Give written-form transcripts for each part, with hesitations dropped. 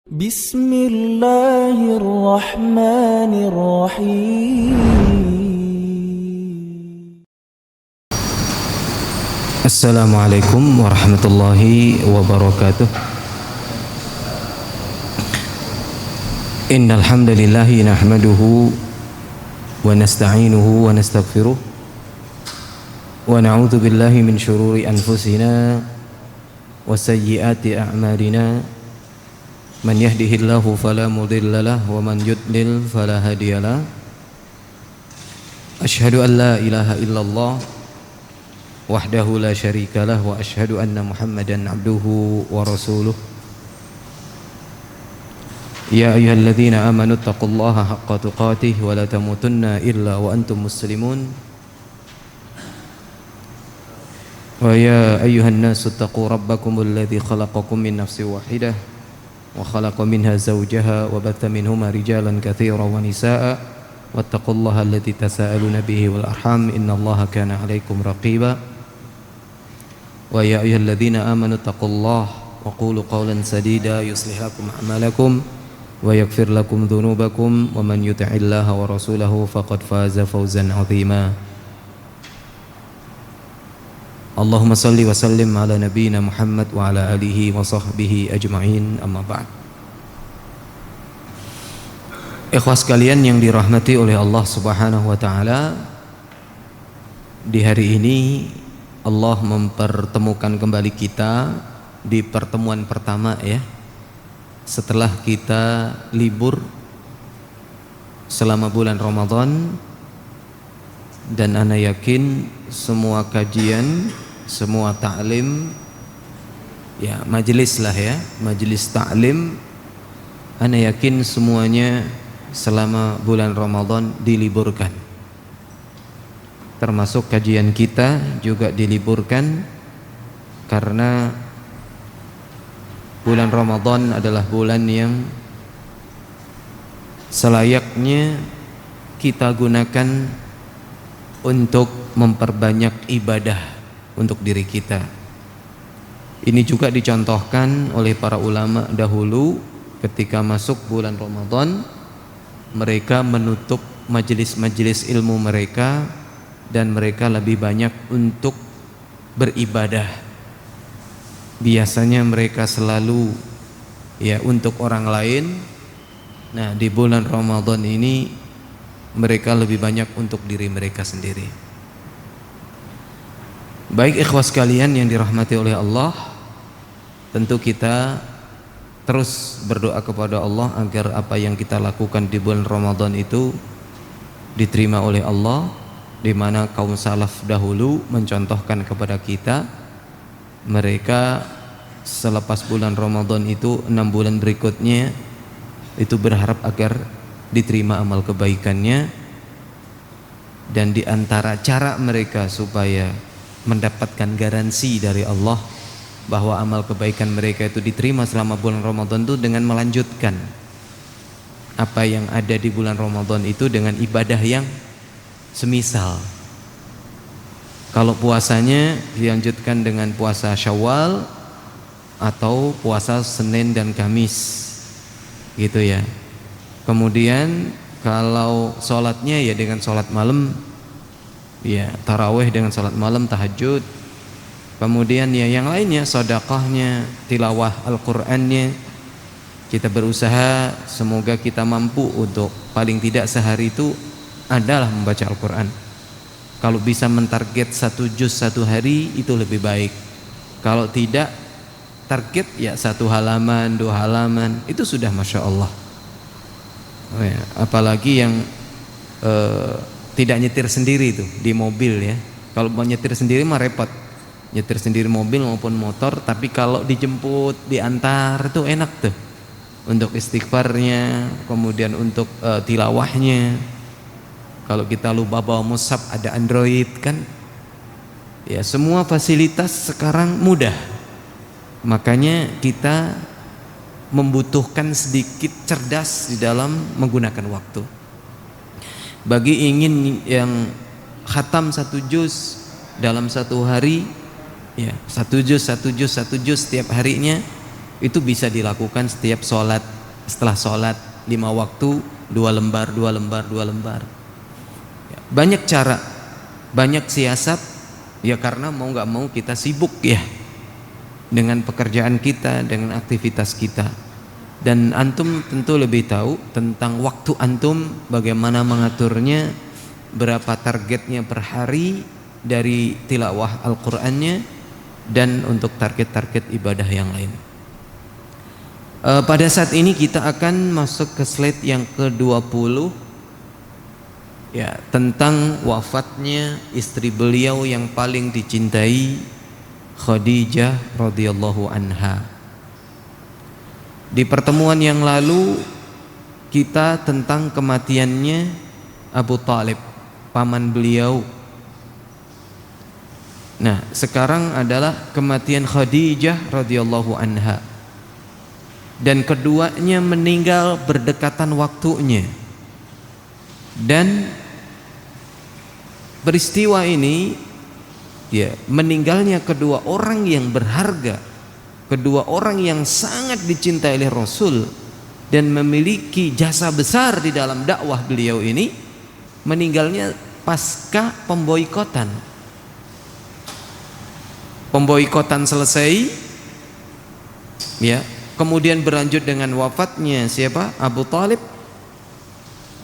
Bismillahirrahmanirrahim. Assalamualaikum warahmatullahi wabarakatuh. Innal hamdalillah nahmaduhu wa nasta'inuhu wa nastaghfiruh wa na'udzu billahi min shururi anfusina wa sayyiati a'malina. Man yahdihillahu fala mudilla lahu wa man yudlil fala hadiyalah. Asyhadu an la ilaha illallah wahdahu la syarikalah wa asyhadu anna Muhammadan abduhu wa rasuluh. Ya ayyuhalladzina amanu taqullaha haqqa tuqatih wa la tamutunna illa wa antum muslimun. Wa ya ayyuhan nasu taqu rabbakumul ladzi khalaqakum min nafsin wahidah wa khalaqa minha zawjaha wa batha minhuma rijalan katsiran wa nisaa'a wattaqullaha alladzi tasaaluna bihi wal arham innallaha kana 'alaikum raqiba. Wa ya ayyuhalladzina amanu taqullaha wa qulu qawlan sadida yuslih lakum a'malakum wa yaghfir lakum dhunubakum wa man yuti'illaha wa rasulahu faqad faza fawzan 'azima. Allahumma salli wa sallim ala nabiyyina Muhammad wa ala alihi wa sahbihi ajma'in, amma ba'd. Ikhwas sekalian yang dirahmati oleh Allah Subhanahu wa taala, di hari ini Allah mempertemukan kembali kita di pertemuan pertama ya, setelah kita libur selama bulan Ramadan. Dan ana yakin semua kajian, semua ta'lim ya, majelis lah ya, majelis ta'lim, ana yakin semuanya selama bulan Ramadan diliburkan. Termasuk kajian kita juga diliburkan karena bulan Ramadan adalah bulan yang selayaknya kita gunakan untuk memperbanyak ibadah untuk diri kita. Ini juga dicontohkan oleh para ulama dahulu ketika masuk bulan Ramadan, mereka menutup majelis-majelis ilmu mereka dan mereka lebih banyak untuk beribadah. Biasanya mereka selalu ya untuk orang lain. Nah, di bulan Ramadan ini mereka lebih banyak untuk diri mereka sendiri. Baik ikhwas sekalian yang dirahmati oleh Allah, tentu kita terus berdoa kepada Allah agar apa yang kita lakukan di bulan Ramadan itu diterima oleh Allah, di mana kaum salaf dahulu mencontohkan kepada kita, mereka selepas bulan Ramadan itu 6 bulan berikutnya itu berharap agar diterima amal kebaikannya. Dan di antara cara mereka supaya mendapatkan garansi dari Allah bahwa amal kebaikan mereka itu diterima selama bulan Ramadan itu dengan melanjutkan apa yang ada di bulan Ramadan itu dengan ibadah yang semisal. Kalau puasanya dilanjutkan dengan puasa Syawal atau puasa Senin dan Kamis gitu ya. Kemudian kalau sholatnya ya dengan sholat malam ya, tarawih dengan sholat malam, tahajud. Kemudian ya yang lainnya, sedekahnya, tilawah Al-Qur'annya. Kita berusaha semoga kita mampu untuk paling tidak sehari itu adalah membaca Al-Qur'an. Kalau bisa mentarget 1 juz 1 hari itu lebih baik. Kalau tidak, target ya 1 halaman 2 halaman itu sudah Masya Allah. Oh ya, apalagi yang tidak nyetir sendiri itu di mobil ya. Kalau mau nyetir sendiri mah repot, nyetir sendiri mobil maupun motor. Tapi kalau dijemput, diantar itu enak tuh, untuk istighfarnya, kemudian untuk tilawahnya. Kalau kita lupa bawa mushaf, ada Android kan ya, semua fasilitas sekarang mudah. Makanya kita membutuhkan sedikit cerdas di dalam menggunakan waktu. Bagi ingin yang khatam 1 juz dalam 1 hari ya, 1 juz setiap harinya, itu bisa dilakukan setiap sholat setelah sholat 5 waktu 2 lembar, 2 lembar, 2 lembar. Ya, banyak cara, banyak siasat, ya karena mau nggak mau kita sibuk ya dengan pekerjaan kita, dengan aktivitas kita. Dan antum tentu lebih tahu tentang waktu antum, bagaimana mengaturnya, berapa targetnya per hari dari tilawah Al-Qur'annya, dan untuk target-target ibadah yang lain. Pada saat ini kita akan masuk ke slide yang ke-20, ya, tentang wafatnya istri beliau yang paling dicintai, Khadijah radhiyallahu anha. Di pertemuan yang lalu kita tentang kematiannya Abu Talib, paman beliau. Nah, sekarang adalah kematian Khadijah radhiyallahu anha. Dan keduanya meninggal berdekatan waktunya. Dan peristiwa ini, ya, meninggalnya kedua orang yang berharga, kedua orang yang sangat dicintai oleh Rasul dan memiliki jasa besar di dalam dakwah beliau ini, meninggalnya pasca pemboikotan. Pemboikotan selesai, ya, kemudian berlanjut dengan wafatnya siapa? Abu Talib,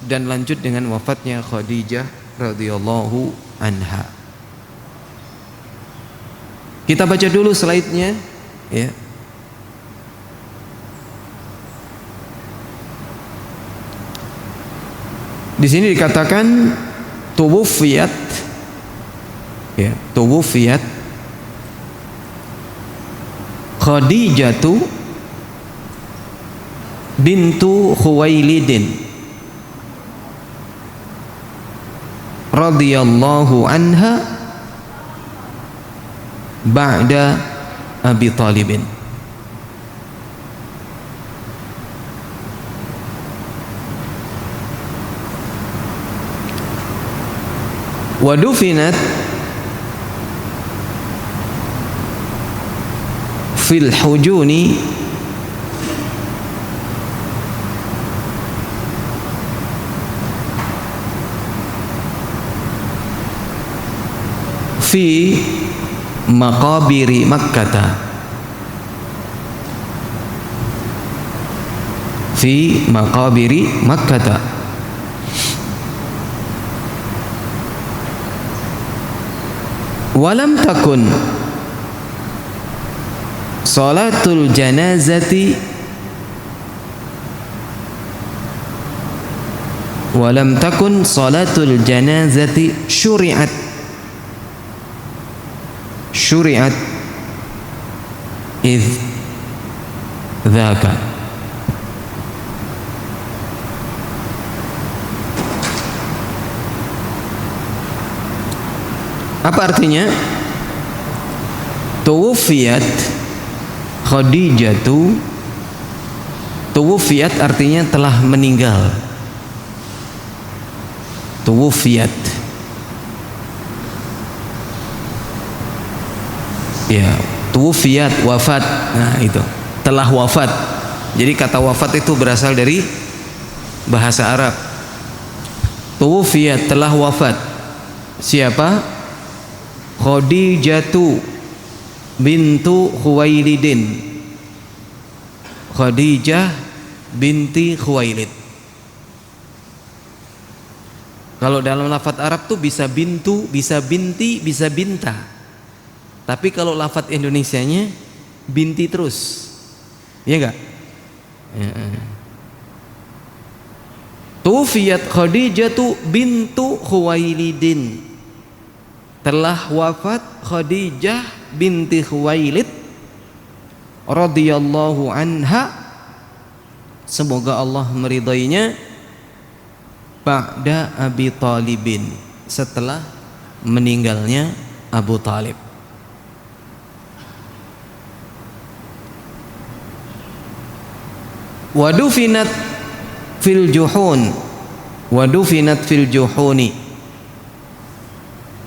dan lanjut dengan wafatnya Khadijah radhiyallahu anha. Kita baca dulu slide-nya, ya. Di sini dikatakan tuwufiyat, ya, tuwufiyat Khadijatu bintu Khuwailidin radhiyallahu anha ba'da Abi Talibin. Wa dufinat fil hujuni fi maqabiri Makkah, fi maqabiri Makkah. Walam takun salatul janazati, walam takun salatul janazati syuri'at idh dhaka. Apa artinya? Tuwufiyat Khadijatu, tuwufiyat artinya telah meninggal. Tuwufiyat, ya, tuwufiyat, wafat. Nah, itu telah wafat. Jadi kata wafat itu berasal dari bahasa Arab. Tuwufiyat, telah wafat. Siapa? Khadijatu bintu Khuwailidin, Khadijah binti Khuwailid. Kalau dalam lafaz Arab tuh bisa bintu, bisa binti, bisa binta. Tapi kalau lafaz Indonesianya binti terus, iya enggak? Ya. Tufiyat Khadijatu bintu Khuwailidin, telah wafat Khadijah binti Khuwailid radhiyallahu anha, semoga Allah meridainya, ba'da Abi Talibin, setelah meninggalnya Abu Talib. Wadufinat fil juhun, wadufinat fil juhuni.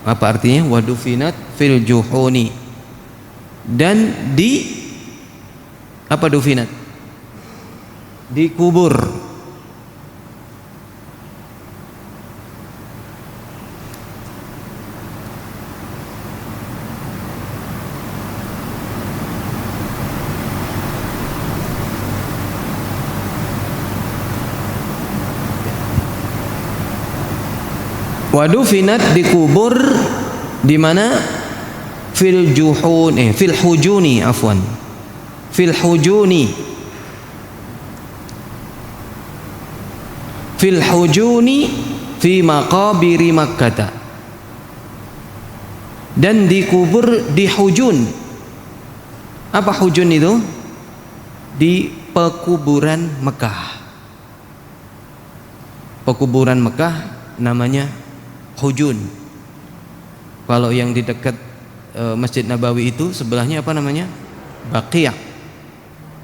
Apa artinya? Wadufinat fil juhuni, dan di apa dufinat? dikubur. Wadufinat, dikubur di mana? Fil hujuni, afwan. Fil hujuni. Fil hujuni fi maqabiri Makkah. Dan dikubur di hujun. Apa hujun itu? Di pekuburan Mekah. Pekuburan Mekah namanya hujun. Kalau yang di dekat Masjid Nabawi itu sebelahnya apa namanya? Baqiyah.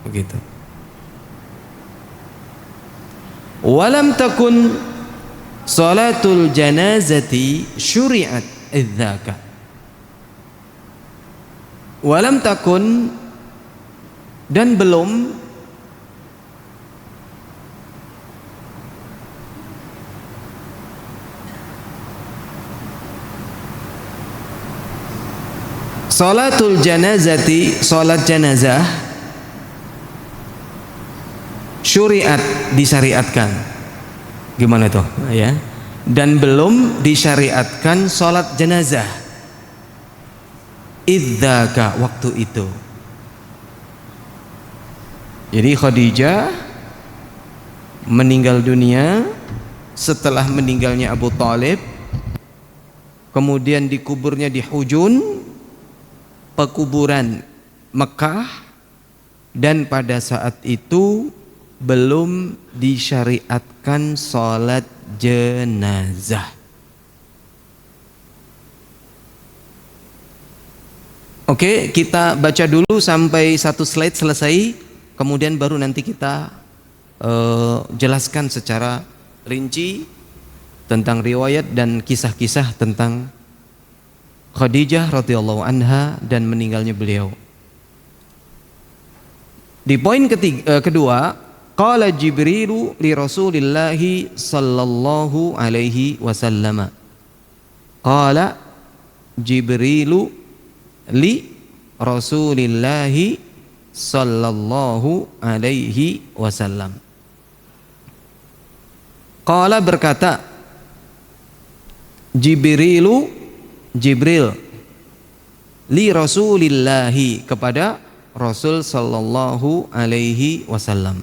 Begitu. Walam takun salatul janazati syuri'at idzaka. Walam takun, dan belum salatul janazati, salat janazah, syuriat, disyariatkan. Gimana tuh ya? Dan belum disyariatkan salat jenazah. Idzaka, waktu itu. Jadi Khadijah meninggal dunia setelah meninggalnya Abu Thalib, kemudian dikuburnya di Hujun, pekuburan Mekah, dan pada saat itu belum disyariatkan sholat jenazah. Oke, kita baca dulu sampai satu slide selesai, kemudian baru nanti kita jelaskan secara rinci tentang riwayat dan kisah-kisah tentang Khadijah radhiyallahu anha dan meninggalnya beliau. Di poin kedua, qala Jibrilu li Rasulillahi sallallahu alaihi wasallam. Qala Jibrilu li Rasulillahi sallallahu alaihi wasallam. Qala, berkata Jibril li Rasulillahi, kepada Rasul sallallahu alaihi wasallam.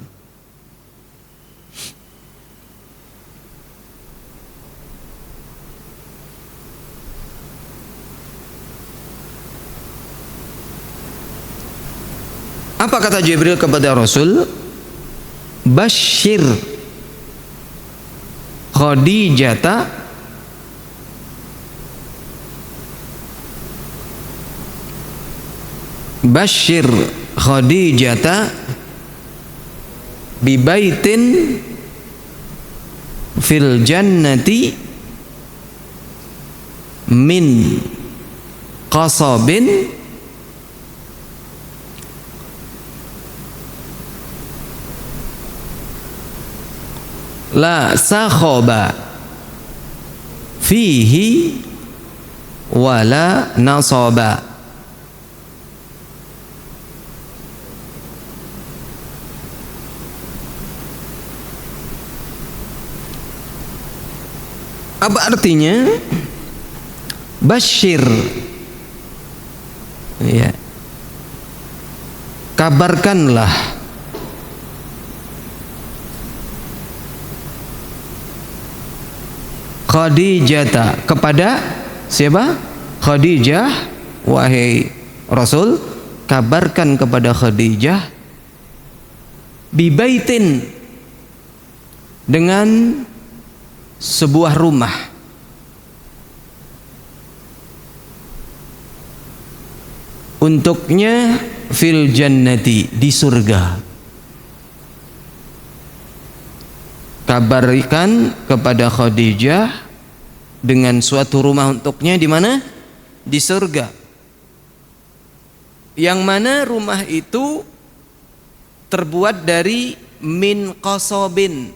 Apa kata Jibril kepada Rasul? Bashir Khadijata Bashir Khadijata bibaitin fil jannati min qasabin la sakhaba fihi wala nasaba. Apa artinya? Bashir, ya, kabarkanlah Khadijata, kepada siapa? Khadijah. Wahai Rasul, kabarkan kepada Khadijah bibaitin, dengan sebuah rumah, untuknya fil jannati, di surga. Kabarkan kepada Khadijah dengan suatu rumah untuknya di mana? Di surga. Yang mana rumah itu terbuat dari min qasobin,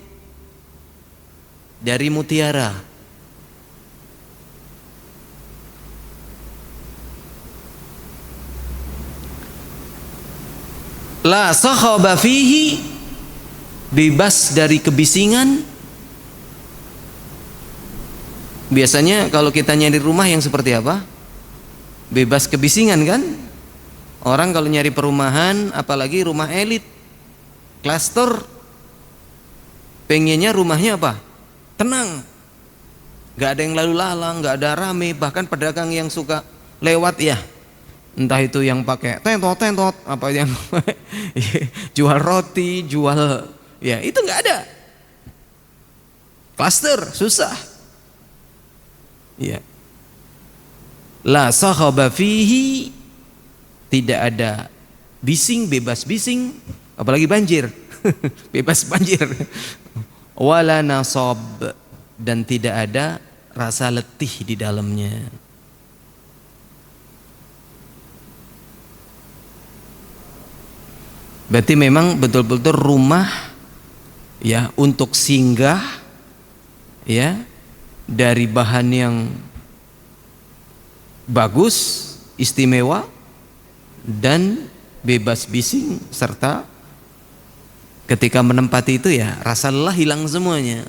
dari mutiara. La sakhaba fihi, bebas dari kebisingan. Biasanya kalau kita nyari rumah yang seperti apa? Bebas kebisingan kan? Orang kalau nyari perumahan, apalagi rumah elit, klaster, pengennya rumahnya apa? Tenang, gak ada yang lalu lalang, gak ada rame. Bahkan pedagang yang suka lewat ya, entah itu yang pakai tentot, apa yang jual roti, jual, ya itu gak ada. Klaster, susah. Ya. La sakhaba fihi, tidak ada bising, bebas bising, apalagi banjir. Bebas banjir. Wala nasab, dan tidak ada rasa letih di dalamnya. Berarti memang betul-betul rumah ya untuk singgah ya, dari bahan yang bagus, istimewa, dan bebas bising, serta ketika menempati itu ya rasa lelah hilang semuanya.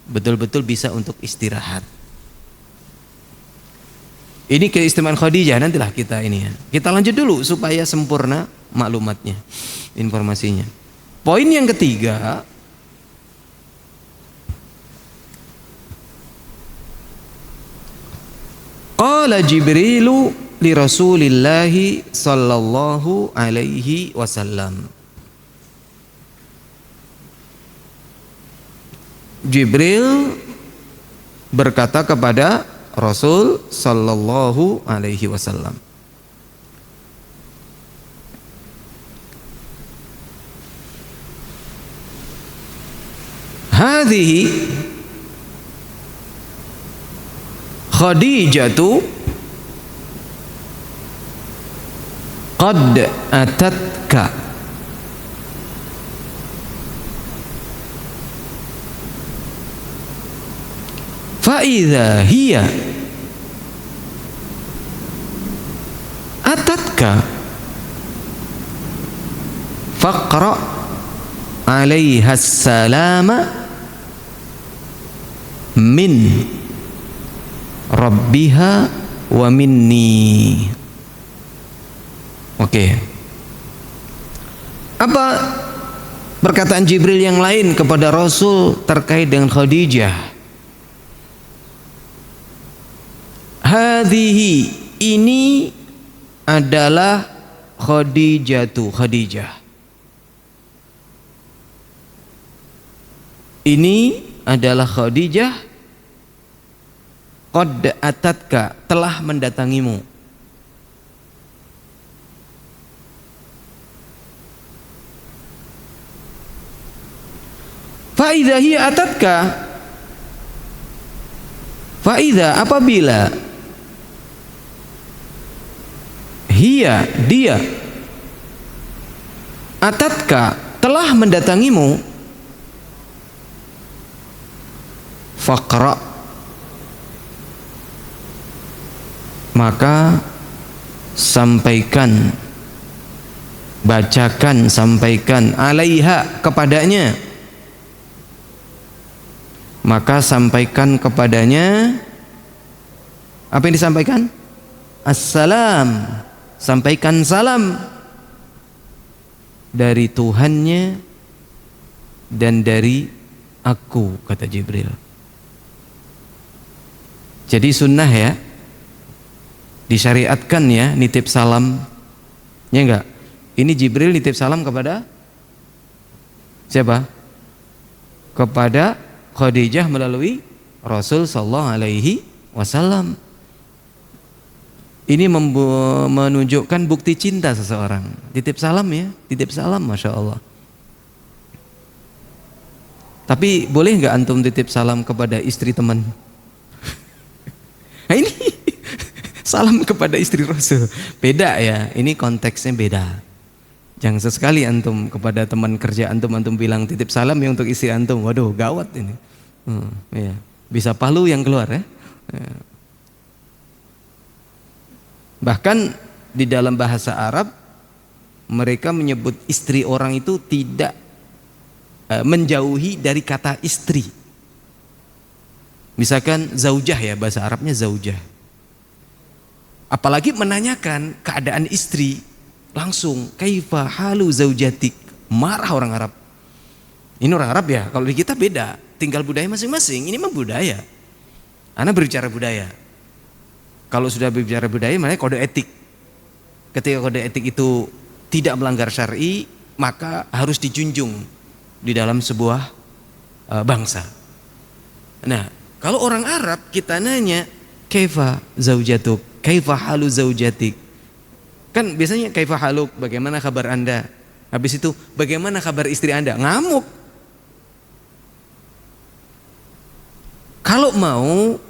Betul-betul bisa untuk istirahat. Ini keistimewaan Khadijah, nantilah kita ini ya. Kita lanjut dulu supaya sempurna maklumatnya, informasinya. Poin yang ketiga, qala Jibrilu li Rasulillahi sallallahu alaihi wasallam. Jibril berkata kepada Rasul sallallahu alaihi wasallam, hadhihi Khadijatu qad atatka fa idza hiya atatka faqra 'alaiha salama min rabbiha wa minni. Oke. Apa perkataan Jibril yang lain kepada Rasul terkait dengan Khadijah? Hadhihi, ini adalah Khadijatu, Khadijah. Ini adalah Khadijah, qad atatka, telah mendatangimu. Fa idza hiya atatka, fa idza, apabila hiya, dia, atatka, telah mendatangimu, faqra, maka sampaikan, bacakan, sampaikan, alaiha, kepadanya, maka sampaikan kepadanya apa yang disampaikan? Assalam, sampaikan salam dari Tuhannya dan dari aku, kata Jibril. Jadi sunnah ya, disyariatkan ya nitip salam, ya enggak? Ini Jibril nitip salam kepada siapa? Kepada Khadijah melalui Rasul sallallahu alaihi wasallam. Ini menunjukkan bukti cinta seseorang. Titip salam ya, titip salam, masya Allah. Tapi boleh nggak antum titip salam kepada istri teman? Nah ini salam kepada istri Rasul, beda ya. Ini konteksnya beda. Jangan sesekali antum kepada teman kerja antum bilang titip salam ya untuk istri antum. Waduh, gawat ini. Ya. Bisa palu yang keluar ya. Ya. Bahkan di dalam bahasa Arab mereka menyebut istri orang itu tidak menjauhi dari kata istri. Misalkan zaujah ya, bahasa Arabnya zaujah. Apalagi menanyakan keadaan istri, langsung kaifa halu zaujatik. Marah orang Arab. Ini orang Arab ya, kalau di kita beda, tinggal budaya masing-masing. Ini mah budaya. Ana berbicara budaya. Kalau sudah berbicara budaya, makanya kode etik. Ketika kode etik itu tidak melanggar syar'i, maka harus dijunjung di dalam sebuah bangsa. Nah, kalau orang Arab kita nanya kaifa zaujatuk, kaifa halu zaujatik. Kan biasanya kaifa haluk, bagaimana kabar Anda? Habis itu bagaimana kabar istri Anda? Ngamuk. Kalau mau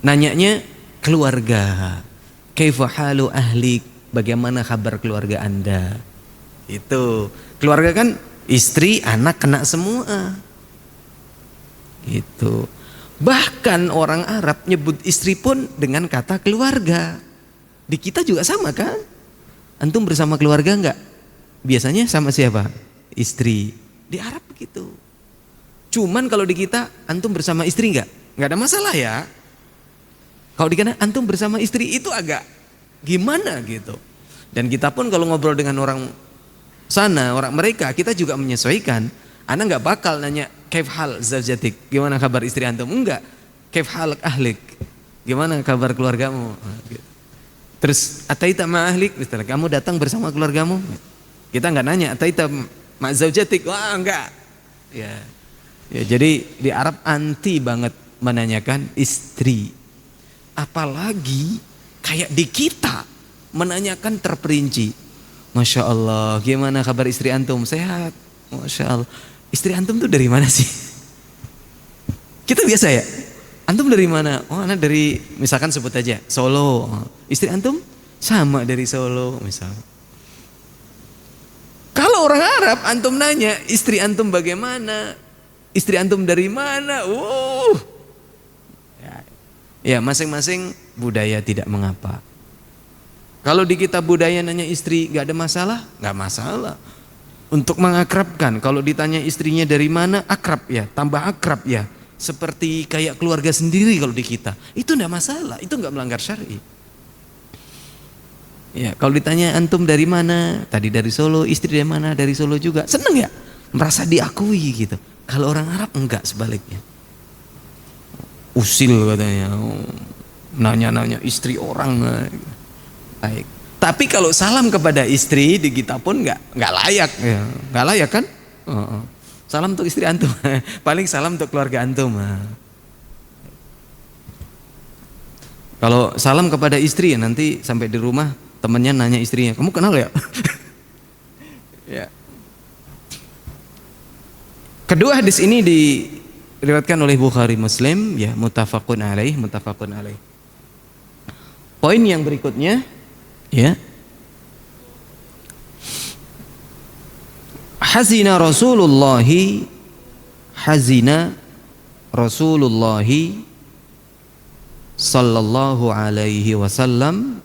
nanyanya keluarga. Kaifa halu ahlik, bagaimana kabar keluarga Anda? Itu. Keluarga kan istri, anak kena semua. Itu. Bahkan orang Arab nyebut istri pun dengan kata keluarga. Di kita juga sama kan? Antum bersama keluarga enggak? Biasanya sama siapa? Istri. Di Arab begitu. Cuman kalau di kita antum bersama istri enggak? Enggak ada masalah ya. Kalau di kita antum bersama istri itu agak gimana gitu. Dan kita pun kalau ngobrol dengan orang sana, orang mereka, kita juga menyesuaikan. Ana enggak bakal nanya kaif hal zaujatik, gimana kabar istri antum? Enggak. Kaif hal ahlik, gimana kabar keluargamu? Terus ataita ma ahlik, misalnya kamu datang bersama keluargamu. Kita enggak nanya ataita ma zaujatik. Wah, enggak. Ya. Ya, jadi di Arab anti banget menanyakan istri. Apalagi kayak di kita menanyakan terperinci. Masya Allah, gimana kabar istri antum? Sehat. Masya Allah. Istri antum tuh dari mana sih? Kita biasa ya. Antum dari mana? Oh, anak dari, misalkan sebut aja Solo. Istri antum sama dari Solo misal. Kalau orang Arab antum nanya istri antum bagaimana? Istri antum dari mana? Ya, masing-masing budaya tidak mengapa. Kalau di kita budaya nanya istri gak ada masalah? Gak masalah. Untuk mengakrabkan, kalau ditanya istrinya dari mana, akrab ya, tambah akrab ya. Seperti kayak keluarga sendiri kalau di kita. Itu enggak masalah, itu enggak melanggar syar'i. Ya, kalau ditanya antum dari mana? Tadi dari Solo, istri dari mana? Dari Solo juga. Seneng ya? Merasa diakui gitu. Kalau orang Arab enggak, sebaliknya. Usil katanya. Nanya-nanya istri orang. Baik. Tapi kalau salam kepada istri di kita pun nggak layak, ya. Nggak layak kan? Salam untuk istri antum, paling salam untuk keluarga antum. Kalau salam kepada istri ya nanti sampai di rumah temennya nanya istrinya, kamu kenal ya? Ya. Kedua hadis ini diriwayatkan oleh Bukhari Muslim, ya muttafaqun alaih. Poin yang berikutnya. Ya. Hazina Rasulullah sallallahu alaihi wasallam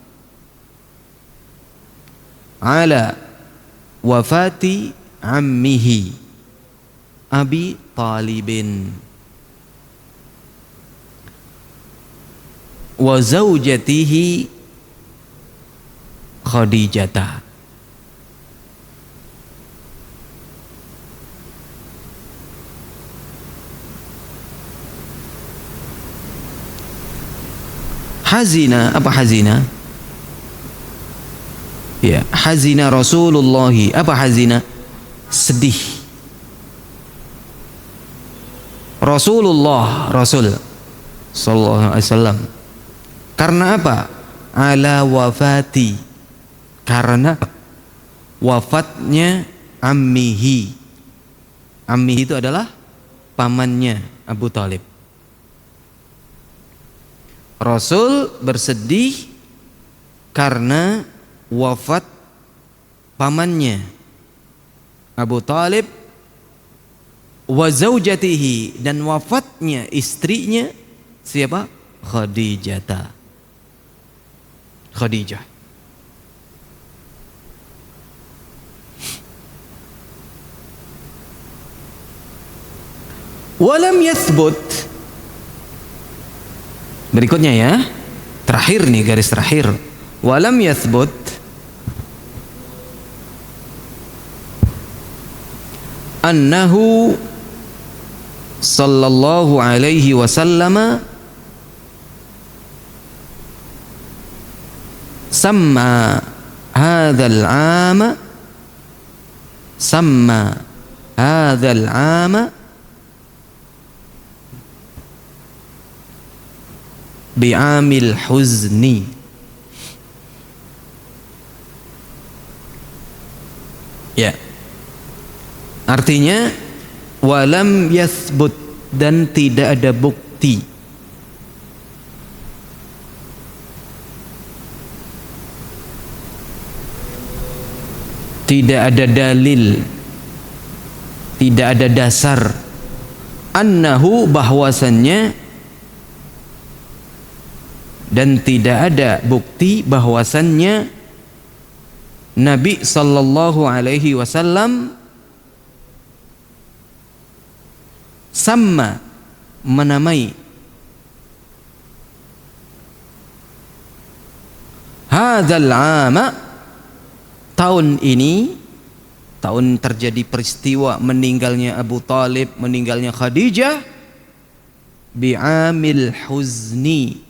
ala wafati ammihi Abi Talibin wa zaujatihi Khadijata. Hazina, apa hazina? Ya, hazina Rasulullah. Apa hazina? Sedih. Rasulullah, Rasul sallallahu alaihi wasallam. Karena apa? Ala wafati, karena wafatnya ammihi. Ammihi itu adalah pamannya Abu Talib. Rasul bersedih karena wafat pamannya Abu Talib, wa zaujatihi, dan wafatnya istrinya siapa? Khadijah. Walam yathbut, berikutnya ya, terakhir nih, garis terakhir. Walam yathbut annahu sallallahu alaihi wasallam samma hadzal 'ama bi'amil huzni. Ya, artinya walam yathbut, dan tidak ada bukti, tidak ada dalil, tidak ada dasar, annahu, bahwasannya, dan tidak ada bukti bahwasannya Nabi sallallahu alaihi wasallam sama menamai hadzal 'ama, tahun ini, tahun terjadi peristiwa meninggalnya Abu Talib, meninggalnya Khadijah, bi'amil huzni,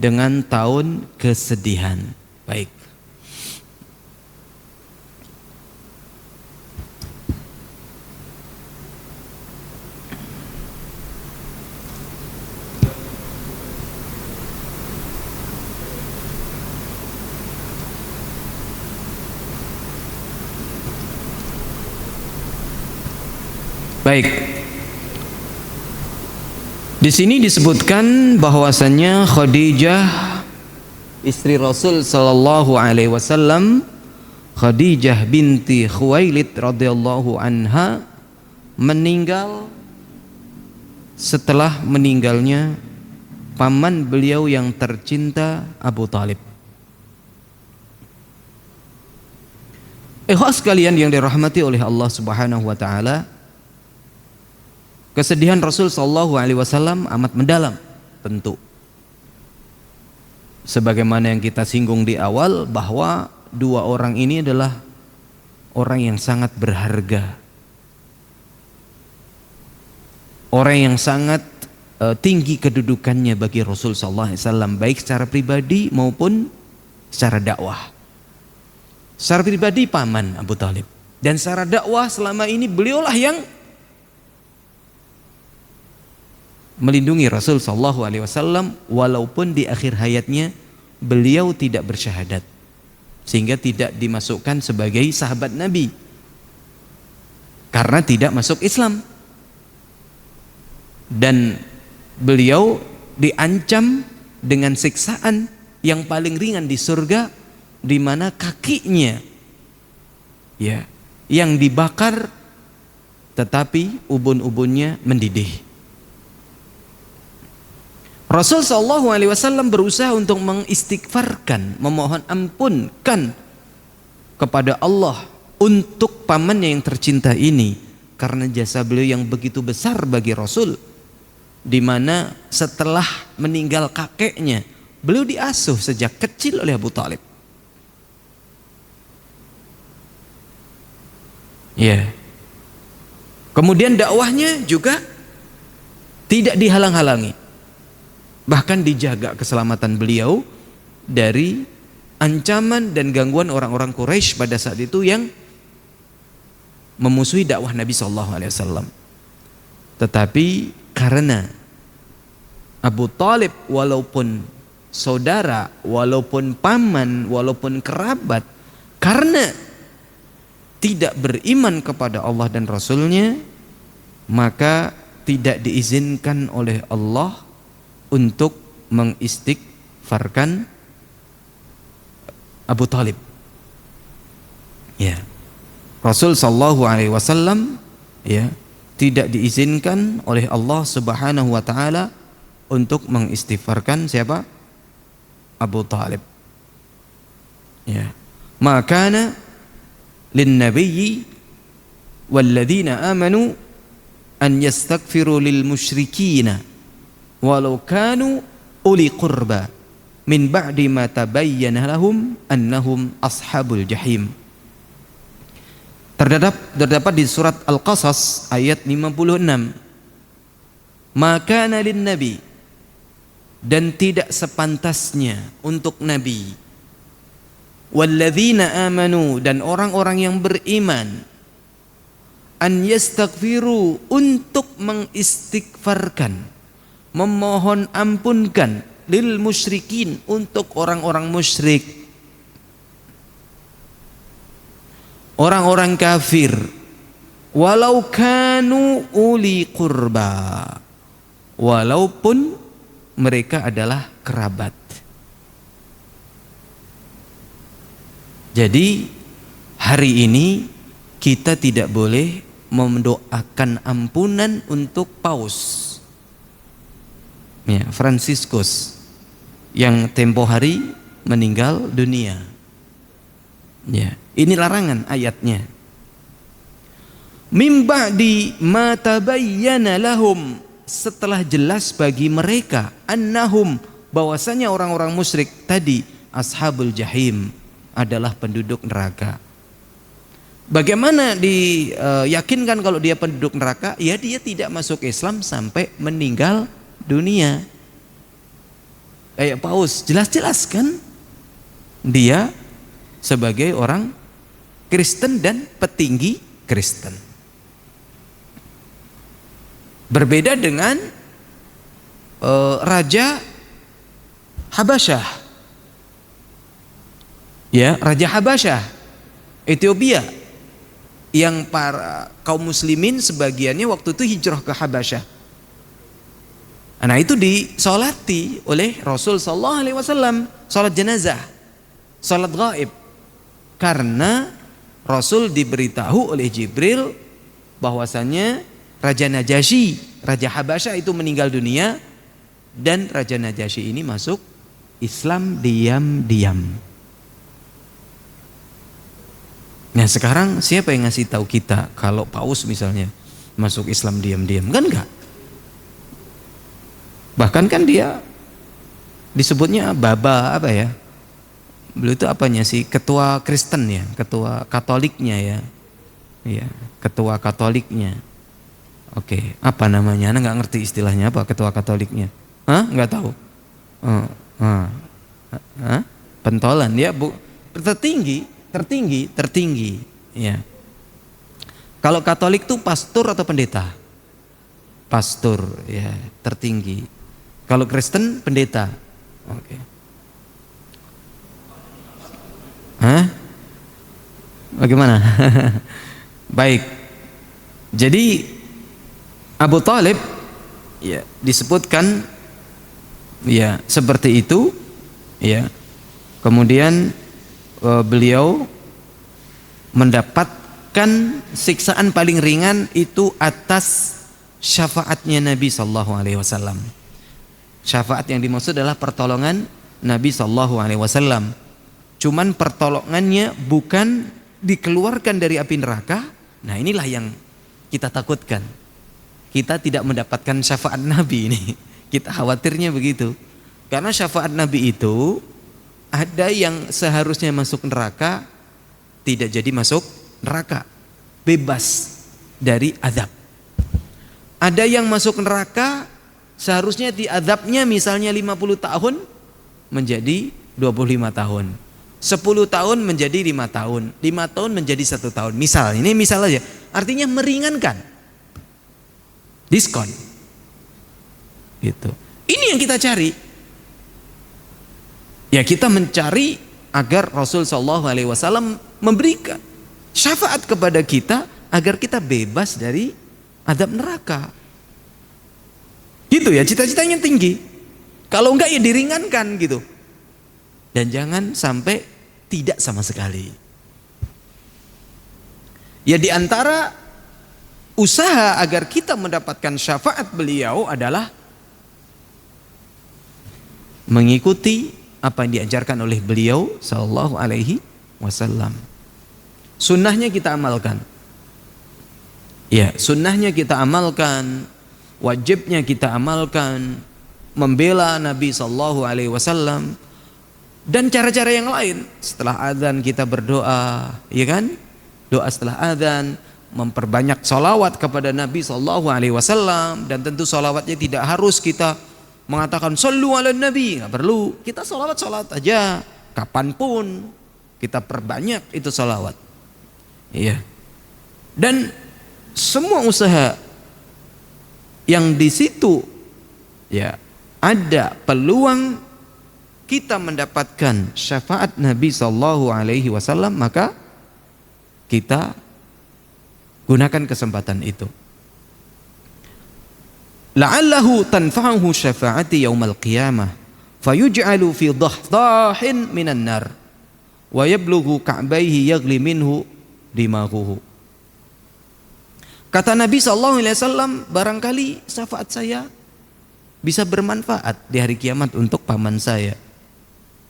dengan tahun kesedihan. Baik. Di sini disebutkan bahwasannya Khadijah, istri Rasul sallallahu alaihi wasallam, Khadijah binti Khuwailid radhiyallahu anha, meninggal setelah meninggalnya paman beliau yang tercinta Abu Talib. Ikhwas sekalian yang dirahmati oleh Allah Subhanahu wa taala, kesedihan Rasul sallallahu alaihi wasallam amat mendalam tentu. Sebagaimana yang kita singgung di awal, bahwa dua orang ini adalah orang yang sangat berharga, orang yang sangat tinggi kedudukannya bagi Rasul sallallahu alaihi wasallam, baik secara pribadi maupun secara dakwah. Secara pribadi paman Abu Talib, dan secara dakwah selama ini beliaulah yang melindungi Rasul sallallahu alaihi wasallam, walaupun di akhir hayatnya beliau tidak bersyahadat, sehingga tidak dimasukkan sebagai sahabat Nabi karena tidak masuk Islam. Dan beliau diancam dengan siksaan yang paling ringan di surga, di mana kakinya ya yang dibakar tetapi ubun-ubunnya mendidih. Rasul sallallahu alaihi wasallam berusaha untuk mengistighfarkan, memohon ampunkan kepada Allah untuk pamannya yang tercinta ini, karena jasa beliau yang begitu besar bagi Rasul, di mana setelah meninggal kakeknya, beliau diasuh sejak kecil oleh Abu Talib. Ya. Kemudian dakwahnya juga tidak dihalang-halangi. Bahkan dijaga keselamatan beliau dari ancaman dan gangguan orang-orang Quraisy pada saat itu yang memusuhi dakwah Nabi SAW. Tetapi karena Abu Talib walaupun saudara, walaupun paman, walaupun kerabat, karena tidak beriman kepada Allah dan Rasulnya, maka tidak diizinkan oleh Allah untuk mengistighfarkan Abu Talib. Ya. Rasul sallallahu alaihi wasallam ya tidak diizinkan oleh Allah Subhanahu wa taala untuk mengistighfarkan siapa? Abu Talib. Ya. Maka lin nabiyyi walladzina amanu an yastaghfiru lil musyrikina walau kanu uli qurba min ba'di ma tabayyana lahum annahum ashabul jahim. Terdapat di surat Al-Qasas ayat 56. Maka lin nabi, dan tidak sepantasnya untuk nabi, walladzina amanu, dan orang-orang yang beriman, an yastaghfiru, untuk mengistighfarkan, memohon ampunkan, lil musyrikin, untuk orang-orang musyrik, orang-orang kafir, walau kanu uli qurba, walaupun mereka adalah kerabat. Jadi hari ini kita tidak boleh mendoakan ampunan untuk Paus ya, Fransiskus yang tempo hari meninggal dunia. Ya, ini larangan ayatnya. Mim ba'di ma tabayyana lahum, setelah jelas bagi mereka, annahum, bahwasanya orang-orang musyrik tadi, ashabul jahim, adalah penduduk neraka. Bagaimana diyakinkan kalau dia penduduk neraka? Ya, dia tidak masuk Islam sampai meninggal dunia. Kayak Paus, jelas-jelas kan dia sebagai orang Kristen dan petinggi Kristen. Berbeda dengan Raja Habasyah, ya, Raja Habasyah Ethiopia, yang para kaum muslimin sebagiannya waktu itu hijrah ke Habasyah. Nah, itu disolati oleh Rasul sallallahu alaihi wasallam, salat jenazah, salat gaib, karena Rasul diberitahu oleh Jibril bahwasanya Raja Najasyi, Raja Habasyah itu meninggal dunia, dan Raja Najasyi ini masuk Islam diam-diam. Nah, sekarang siapa yang ngasih tahu kita kalau Paus misalnya masuk Islam diam-diam? Kan enggak. Bahkan kan dia disebutnya Baba apa ya? Beliau itu apanya sih? Ketua Kristen ya, ketua Katoliknya ya. Iya, ketua Katoliknya. Oke, apa namanya? Anda nggak ngerti istilahnya apa ketua Katoliknya? Hah? Nggak tahu? Pentolan ya, Bu. Tertinggi. Ya. Kalau Katolik tuh pastor atau pendeta? Pastor, ya, tertinggi. Kalau Kristen pendeta. Oke. Hah? Bagaimana? Baik. Jadi Abu Talib ya disebutkan ya seperti itu ya. Kemudian beliau mendapatkan siksaan paling ringan itu atas syafaatnya Nabi sallallahu alaihi wasallam. Syafaat yang dimaksud adalah pertolongan Nabi sallallahu alaihi wasallam. Cuman pertolongannya bukan dikeluarkan dari api neraka. Nah, inilah yang kita takutkan. Kita tidak mendapatkan syafaat Nabi ini. Kita khawatirnya begitu. Karena syafaat Nabi itu ada yang seharusnya masuk neraka tidak jadi masuk neraka, bebas dari azab. Ada yang masuk neraka seharusnya diazabnya misalnya 50 tahun menjadi 25 tahun. 10 tahun menjadi 5 tahun, 5 tahun menjadi 1 tahun. Misal, ini misal aja. Artinya meringankan, diskon, gitu. Ini yang kita cari. Ya, kita mencari agar Rasul Shallallahu Alaihi Wasallam memberikan syafaat kepada kita agar kita bebas dari azab neraka. Gitu ya, cita-citanya tinggi. Kalau enggak ya diringankan gitu. Dan jangan sampai tidak sama sekali. Ya di antara usaha agar kita mendapatkan syafaat beliau adalah mengikuti apa yang diajarkan oleh beliau sallallahu alaihi wasallam. Sunnahnya kita amalkan. Ya, sunnahnya kita amalkan, wajibnya kita amalkan, membela Nabi sallallahu alaihi wasallam dan cara-cara yang lain. Setelah azan kita berdoa, ya kan? Doa setelah azan, memperbanyak salawat kepada Nabi sallallahu alaihi wasallam, dan tentu salawatnya tidak harus kita mengatakan sallu ala nabi, nggak perlu. Kita salawat aja kapanpun, kita perbanyak itu salawat. Iya. Dan semua usaha yang di situ ya ada peluang kita mendapatkan syafaat Nabi sallallahu alaihi wasallam, maka kita gunakan kesempatan itu. La'allahu tanfa'uhu syafa'ati yaumal qiyamah fayuj'alu fi dhahdahin minan nar wa yablughu ka'baihi yaghli minhu dimaghuhu. Kata Nabi SAW, barangkali syafaat saya bisa bermanfaat di hari kiamat untuk paman saya.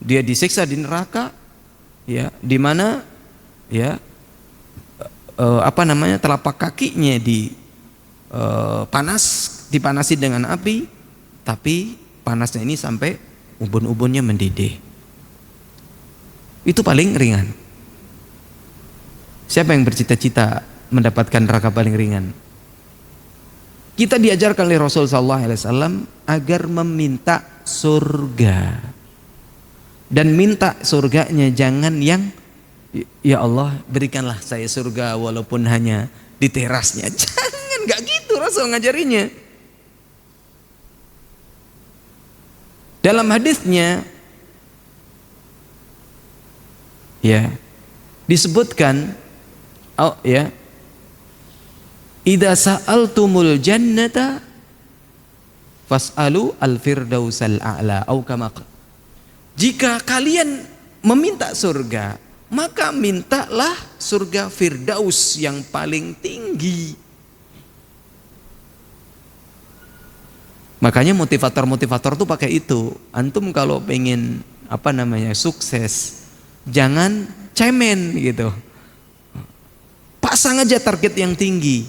Dia disiksa di neraka, ya, di mana ya telapak kakinya dipanasi dengan api, tapi panasnya ini sampai ubun-ubunnya mendidih. Itu paling ringan. Siapa yang bercita-cita mendapatkan neraka paling ringan? Kita diajarkan oleh Rasul sallallahu alaihi wasallam agar meminta surga. Dan minta surganya jangan yang ya Allah berikanlah saya surga walaupun hanya di terasnya. Jangan, enggak gitu Rasul ngajarinya. Dalam hadisnya ya disebutkan idza sa'altumul jannata fas'alu al-firdausal a'la au kama. Jika kalian meminta surga, maka mintalah surga Firdaus yang paling tinggi. Makanya motivator tuh pakai itu. Antum kalau pengen sukses, jangan cemen gitu. Pasang aja target yang tinggi.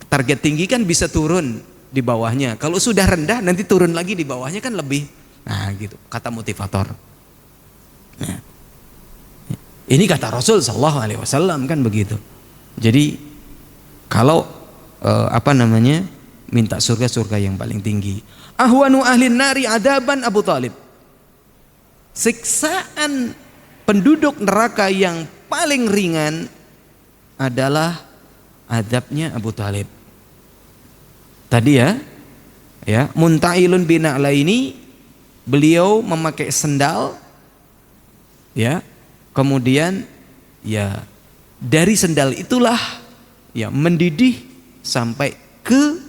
Target tinggi kan bisa turun di bawahnya. Kalau sudah rendah nanti turun lagi di bawahnya kan lebih. Nah gitu kata motivator. Nah, ini kata Rasul sallallahu alaihi wasallam kan begitu. Jadi kalau minta surga yang paling tinggi. Ahwanu ahlin nari adaban Abu Thalib. Siksaan penduduk neraka yang paling ringan adalah adabnya Abu Thalib. Tadi ya Muntailun bin A'laini, beliau memakai sendal ya. Kemudian ya dari sendal itulah ya mendidih sampai ke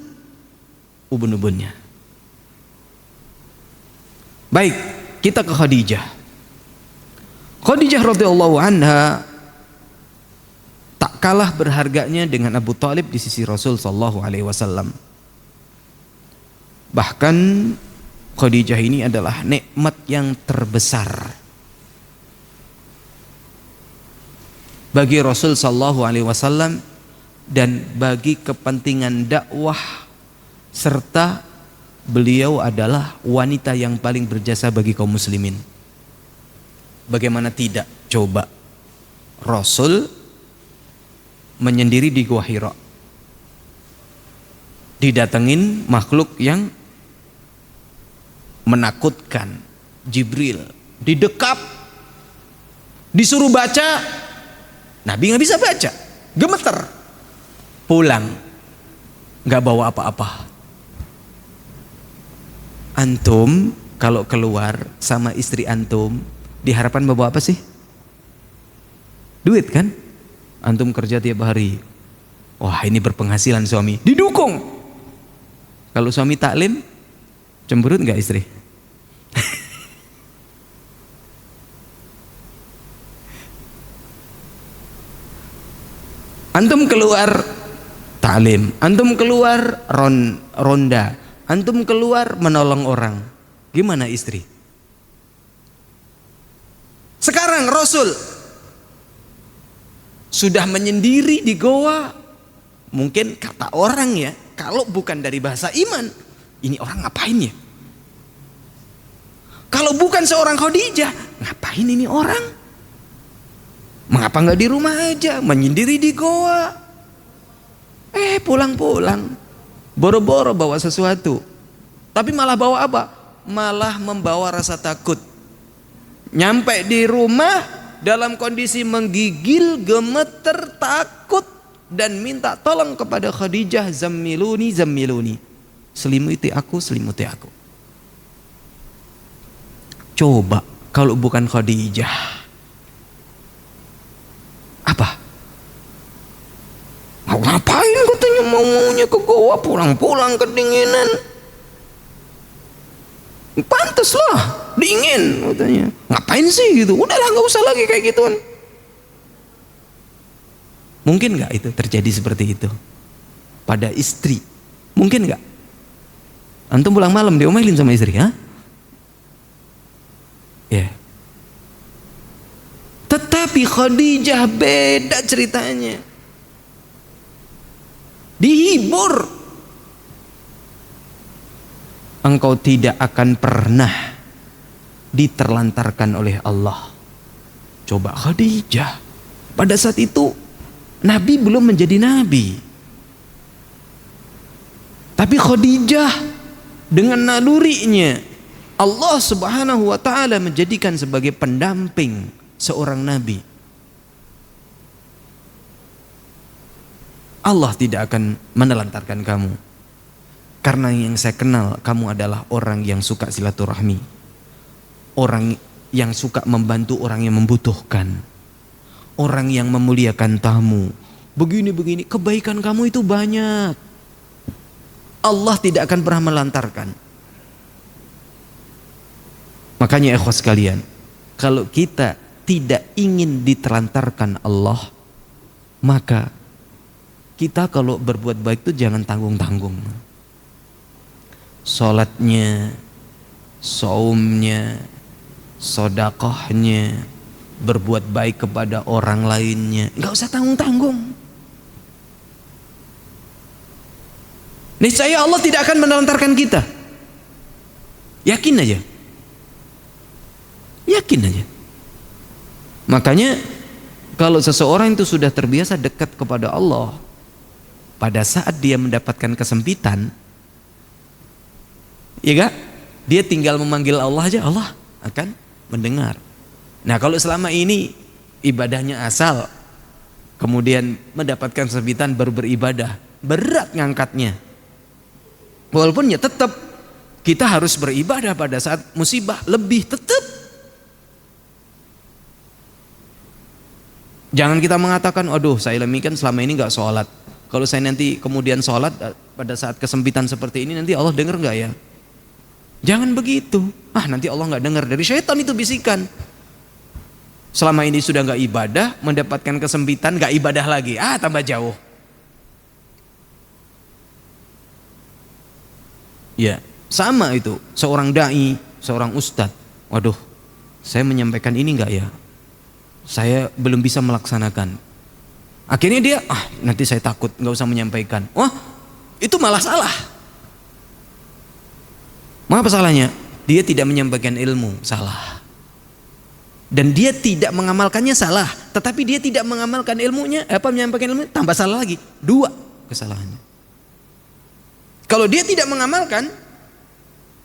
ubun-ubunnya. Baik, kita ke Khadijah. Khadijah radhiyallahu anha tak kalah berharganya dengan Abu Thalib di sisi Rasul sallallahu alaihi wasallam. Bahkan Khadijah ini adalah nikmat yang terbesar bagi Rasul sallallahu alaihi wasallam dan bagi kepentingan dakwah, serta beliau adalah wanita yang paling berjasa bagi kaum muslimin. Bagaimana tidak coba Rasul menyendiri di Gua Hira, didatengin makhluk yang menakutkan, Jibril, didekap, disuruh baca, Nabi nggak bisa baca, gemeter, pulang, nggak bawa apa-apa. Antum kalau keluar sama istri antum, diharapkan bawa apa sih? Duit kan? Antum kerja tiap hari, wah ini berpenghasilan suami, didukung. Kalau suami taklim, cemberut nggak istri? Antum keluar ta'lim, antum keluar ronda, antum keluar menolong orang. Gimana istri? Sekarang Rasul sudah menyendiri di goa. Mungkin kata orang ya, kalau bukan dari bahasa iman, ini orang ngapain ya? Kalau bukan seorang Khadijah, ngapain ini orang? Mengapa nggak di rumah aja, menyendiri di goa? Pulang-pulang, boro-boro bawa sesuatu. Tapi malah bawa apa? Malah membawa rasa takut. Nyampe di rumah dalam kondisi menggigil, gemeter, takut, dan minta tolong kepada Khadijah, zammiluni, zammiluni, selimuti aku, selimuti aku. Coba kalau bukan Khadijah, apa? Mau ngapain katanya, maunya ke goa, pulang-pulang kedinginan. Pantes lah, dingin katanya. Ngapain sih gitu? Udahlah, nggak usah lagi kayak gituan. Mungkin nggak itu terjadi seperti itu pada istri? Mungkin nggak? Antum pulang malam diomelin sama istri, ha? Ya. Tetapi Khadijah beda ceritanya. Dihibur. Engkau tidak akan pernah diterlantarkan oleh Allah. Coba Khadijah, pada saat itu Nabi belum menjadi Nabi, tapi Khadijah dengan nalurinya Allah Subhanahu wa ta'ala menjadikan sebagai pendamping seorang Nabi. Allah tidak akan menelantarkan kamu, karena yang saya kenal kamu adalah orang yang suka silaturahmi, orang yang suka membantu orang yang membutuhkan, orang yang memuliakan tamu. Begini-begini, kebaikan kamu itu banyak. Allah tidak akan pernah melantarkan. Makanya ikhwas sekalian, kalau kita tidak ingin ditelantarkan Allah, maka kita kalau berbuat baik itu jangan tanggung-tanggung. Sholatnya, saumnya, sodakohnya, berbuat baik kepada orang lainnya, nggak usah tanggung-tanggung. Niscaya Allah tidak akan menelantarkan kita. Yakin aja. Yakin aja. Makanya kalau seseorang itu sudah terbiasa dekat kepada Allah, pada saat dia mendapatkan kesempitan, ya gak? Dia tinggal memanggil Allah aja, Allah akan mendengar. Nah kalau selama ini ibadahnya asal, kemudian mendapatkan kesempitan baru beribadah, berat ngangkatnya. Walaupun ya tetap kita harus beribadah pada saat musibah, lebih tetap. Jangan kita mengatakan, aduh saya kan selama ini gak sholat, kalau saya nanti kemudian sholat pada saat kesempitan seperti ini, nanti Allah dengar gak ya? Jangan begitu. Nanti Allah gak dengar. Dari syaitan itu bisikan. Selama ini sudah gak ibadah, mendapatkan kesempitan, gak ibadah lagi, tambah jauh. Ya, sama itu. Seorang dai, seorang ustadz, waduh, saya menyampaikan ini gak ya? Saya belum bisa melaksanakan. Akhirnya dia, nanti saya takut, gak usah menyampaikan. Wah, itu malah salah. Mengapa salahnya? Dia tidak menyampaikan ilmu, salah. Dan dia tidak mengamalkannya, salah. Tetapi dia tidak mengamalkan ilmunya, menyampaikan ilmunya, tambah salah lagi. 2 kesalahannya. Kalau dia tidak mengamalkan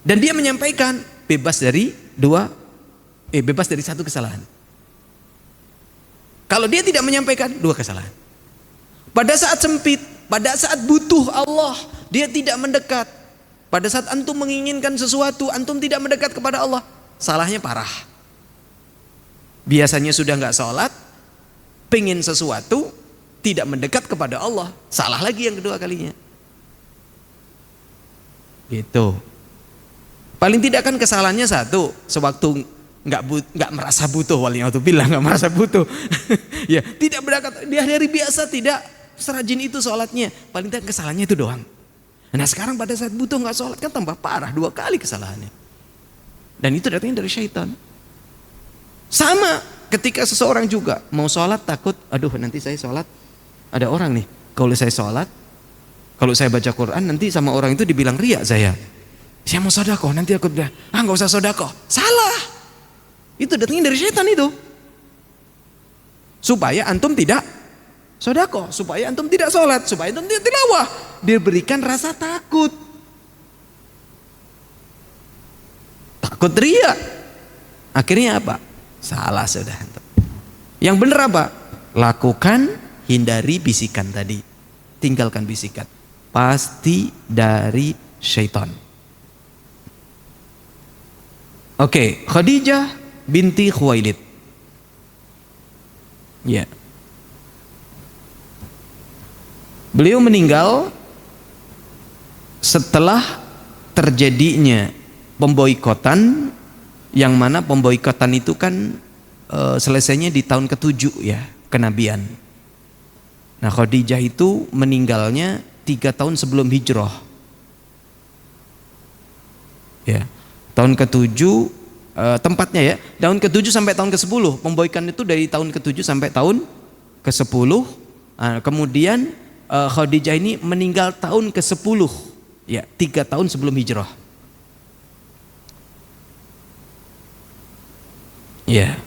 dan dia menyampaikan, bebas dari 1 kesalahan. Kalau dia tidak menyampaikan, 2 kesalahan. Pada saat sempit, pada saat butuh Allah, dia tidak mendekat. Pada saat antum menginginkan sesuatu, antum tidak mendekat kepada Allah, salahnya parah. Biasanya sudah nggak sholat, pengen sesuatu, tidak mendekat kepada Allah, salah lagi yang kedua kalinya. Gitu. Paling tidak kan kesalahannya 1, sewaktu nggak merasa butuh, waliyatubillah, nggak merasa butuh. Ya, tidak berangkat di hari biasa, tidak serajin itu sholatnya, paling tidak kesalahannya itu doang. Nah sekarang pada saat butuh nggak sholat kan tambah parah, 2 kali kesalahannya. Dan itu datangnya dari syaitan. Sama ketika seseorang juga mau sholat takut, aduh nanti saya sholat ada orang nih, kalau saya sholat, kalau saya baca Quran nanti sama orang itu dibilang riya saya mau sedekah, nanti aku bilang nggak usah sedekah. Salah, itu datangnya dari syaitan itu, supaya antum tidak sedekah, supaya antum tidak sholat, supaya antum tidak tilawah. Diberikan rasa takut riya. Akhirnya apa? Salah sudah. Yang benar apa? Lakukan, hindari bisikan tadi, tinggalkan bisikan. Pasti dari syaitan. Oke, Khadijah binti Khuwailid. Ya. Beliau meninggal setelah terjadinya pemboikotan, yang mana pemboikotan itu kan selesainya di tahun ke-7 ya kenabian. Nah Khadijah itu meninggalnya 3 tahun sebelum hijrah. Ya, tahun ke-7 tempatnya ya, tahun ke-7 sampai tahun ke-10. Pemboikotan itu dari tahun ke-7 sampai tahun ke-10. Kemudian Khadijah ini meninggal tahun ke-10, ya 3 tahun sebelum hijrah. Ya,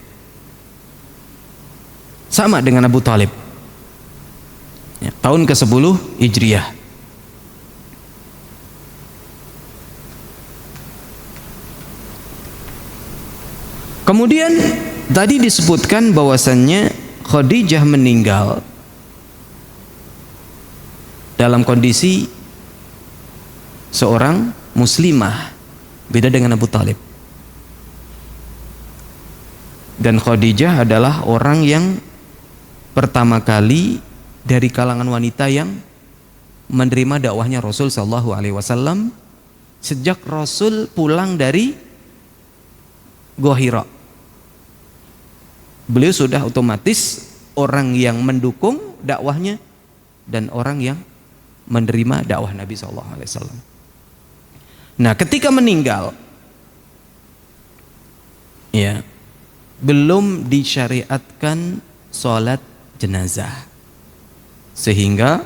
sama dengan Abu Thalib, ya, tahun ke-10 Hijriah. Kemudian tadi disebutkan bahwasannya Khadijah meninggal dalam kondisi seorang muslimah, beda dengan Abu Thalib. Dan Khadijah adalah orang yang pertama kali dari kalangan wanita yang menerima dakwahnya Rasul sallallahu alaihi wasallam sejak Rasul pulang dari Gua Hira. Beliau sudah otomatis orang yang mendukung dakwahnya dan orang yang menerima dakwah Nabi SAW. Nah, ketika meninggal, ya, belum disyariatkan sholat jenazah, sehingga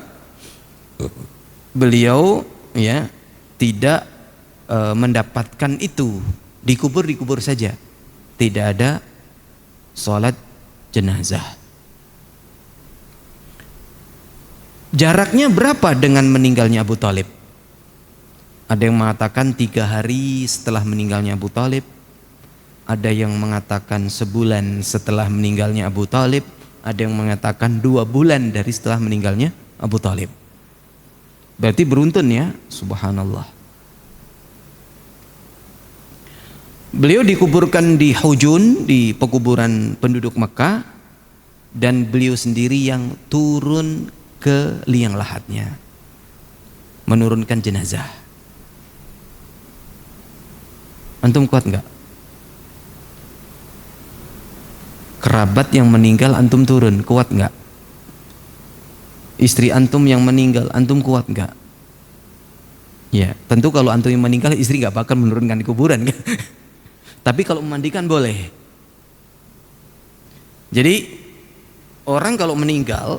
beliau ya tidak mendapatkan itu, dikubur saja, tidak ada sholat jenazah. Jaraknya berapa dengan meninggalnya Abu Thalib? Ada yang mengatakan 3 hari setelah meninggalnya Abu Thalib, ada yang mengatakan sebulan setelah meninggalnya Abu Thalib, ada yang mengatakan 2 bulan dari setelah meninggalnya Abu Thalib. Berarti beruntun ya, subhanallah. Beliau dikuburkan di Hujun, di pekuburan penduduk Mekah, dan beliau sendiri yang turun ke liang lahatnya menurunkan jenazah. Antum kuat enggak? Kerabat yang meninggal antum turun, kuat enggak? Istri antum yang meninggal antum kuat enggak? Ya, tentu kalau antum yang meninggal istri enggak bakal menurunkan di kuburan kan? Tapi kalau memandikan boleh. Jadi orang kalau meninggal,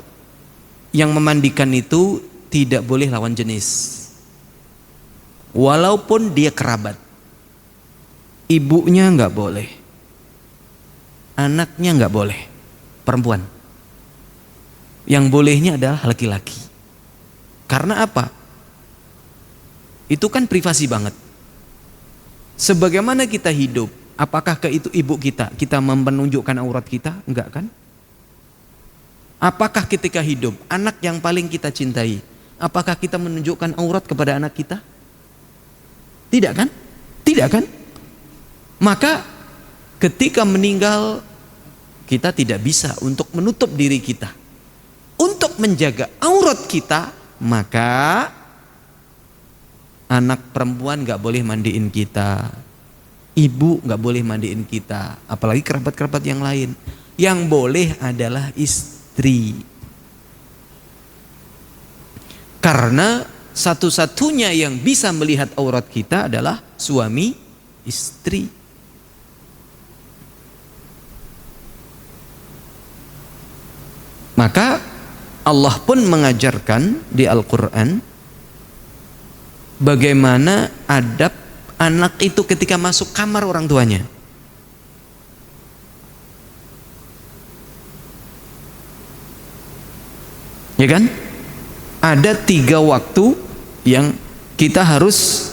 yang memandikan itu tidak boleh lawan jenis, walaupun dia kerabat. Ibunya nggak boleh, anaknya nggak boleh, perempuan. Yang bolehnya adalah laki-laki. Karena apa? Itu kan privasi banget. Sebagaimana kita hidup, apakah ke itu ibu kita menunjukkan aurat kita? Enggak kan? Apakah ketika hidup, anak yang paling kita cintai, apakah kita menunjukkan aurat kepada anak kita? Tidak kan? Tidak kan? Maka ketika meninggal, kita tidak bisa untuk menutup diri kita, untuk menjaga aurat kita. Maka anak perempuan gak boleh mandiin kita, ibu gak boleh mandiin kita, apalagi kerabat-kerabat yang lain. Yang boleh adalah istri. Karena satu-satunya yang bisa melihat aurat kita adalah suami istri. Maka Allah pun mengajarkan di Al-Quran bagaimana adab anak itu ketika masuk kamar orang tuanya. Ya kan? Ada 3 waktu yang kita harus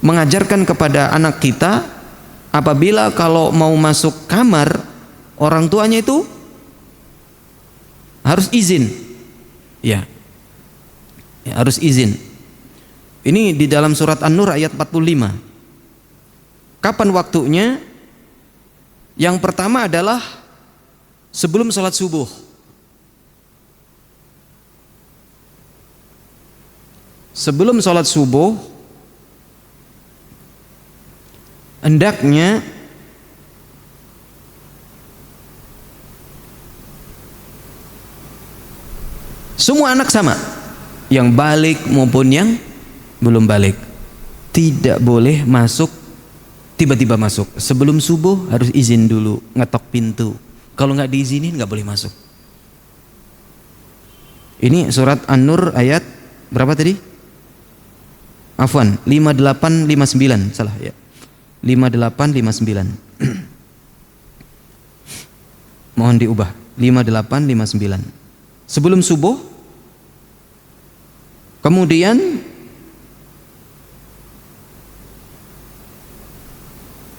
mengajarkan kepada anak kita apabila kalau mau masuk kamar orang tuanya itu harus izin. Ya, harus izin. Ini di dalam surat An-Nur ayat 45. Kapan waktunya? Yang pertama adalah sebelum sholat subuh. Sebelum sholat subuh hendaknya semua anak sama, yang balik maupun yang belum balik, tidak boleh masuk tiba-tiba masuk. Sebelum subuh harus izin dulu, ngetok pintu. Kalau nggak diizinin nggak boleh masuk. Ini surat An-Nur ayat berapa tadi? Afwan, 5859, salah ya. 5859. Mohon diubah. 5859. Sebelum subuh. Kemudian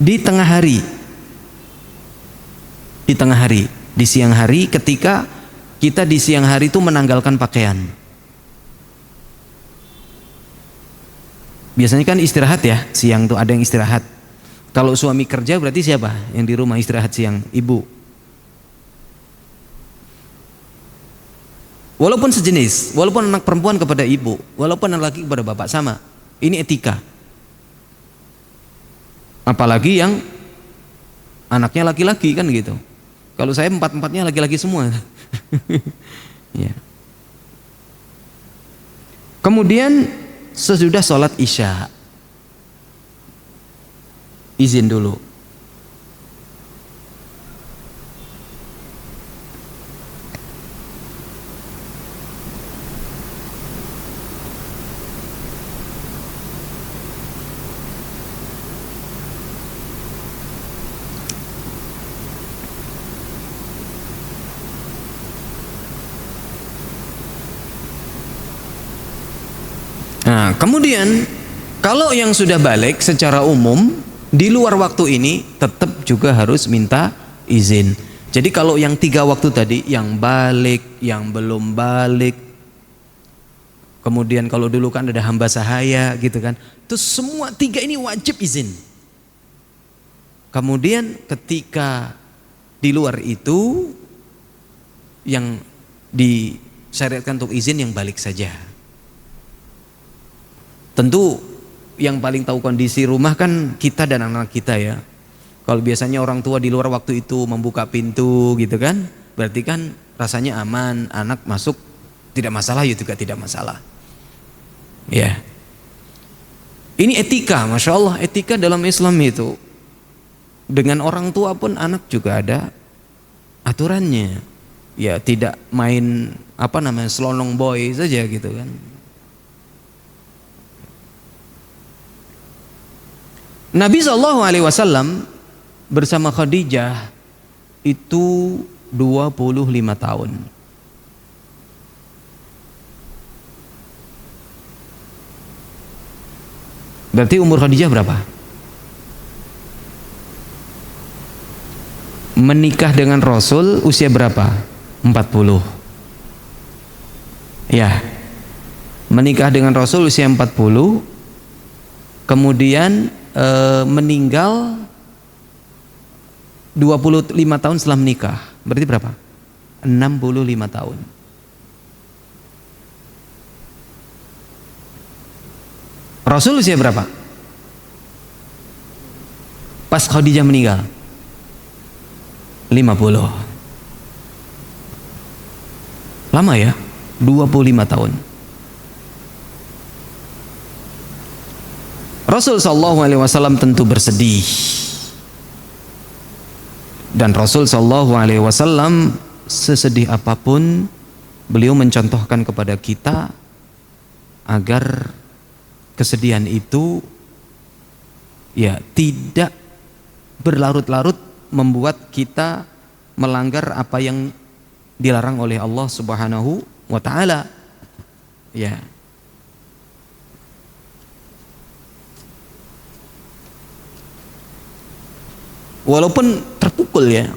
di tengah hari. Di tengah hari, di siang hari, ketika kita di siang hari itu menanggalkan pakaian. Biasanya kan istirahat ya, siang tuh ada yang istirahat. Kalau suami kerja berarti siapa yang di rumah istirahat siang? Ibu. Walaupun sejenis, walaupun anak perempuan kepada ibu, walaupun anak laki kepada bapak, sama. Ini etika. Apalagi yang anaknya laki-laki kan gitu. Kalau saya 4-4-nya laki-laki semua. Ya. Kemudian sesudah sholat isya izin dulu. Nah, kemudian kalau yang sudah balik secara umum di luar waktu ini tetap juga harus minta izin. Jadi kalau yang 3 waktu tadi, yang balik, yang belum balik, kemudian kalau dulu kan ada hamba sahaya gitu kan, itu semua 3 ini wajib izin. Kemudian ketika di luar itu yang disyariatkan untuk izin yang balik saja. Tentu yang paling tahu kondisi rumah kan kita dan anak kita ya. Kalau biasanya orang tua di luar waktu itu membuka pintu gitu kan, berarti kan rasanya aman, anak masuk tidak masalah, ya juga tidak masalah. Ya. Ini etika, Masya Allah, etika dalam Islam itu. Dengan orang tua pun anak juga ada aturannya. Ya tidak main selonong boy saja gitu kan. Nabi SAW bersama Khadijah itu 25 tahun. Berarti umur Khadijah berapa? Menikah dengan Rasul usia berapa? 40. Ya. Menikah dengan Rasul usia 40. Kemudian meninggal 25 tahun setelah menikah. Berarti berapa? 65 tahun. Rasul usia berapa? Pas Khadijah meninggal 50. Lama ya? 25 tahun. Rasul sallallahu alaihi wasallam tentu bersedih, dan Rasul sallallahu alaihi wasallam sesedih apapun beliau mencontohkan kepada kita agar kesedihan itu ya tidak berlarut-larut membuat kita melanggar apa yang dilarang oleh Allah Subhanahu wa taala. Ya. Walaupun terpukul ya.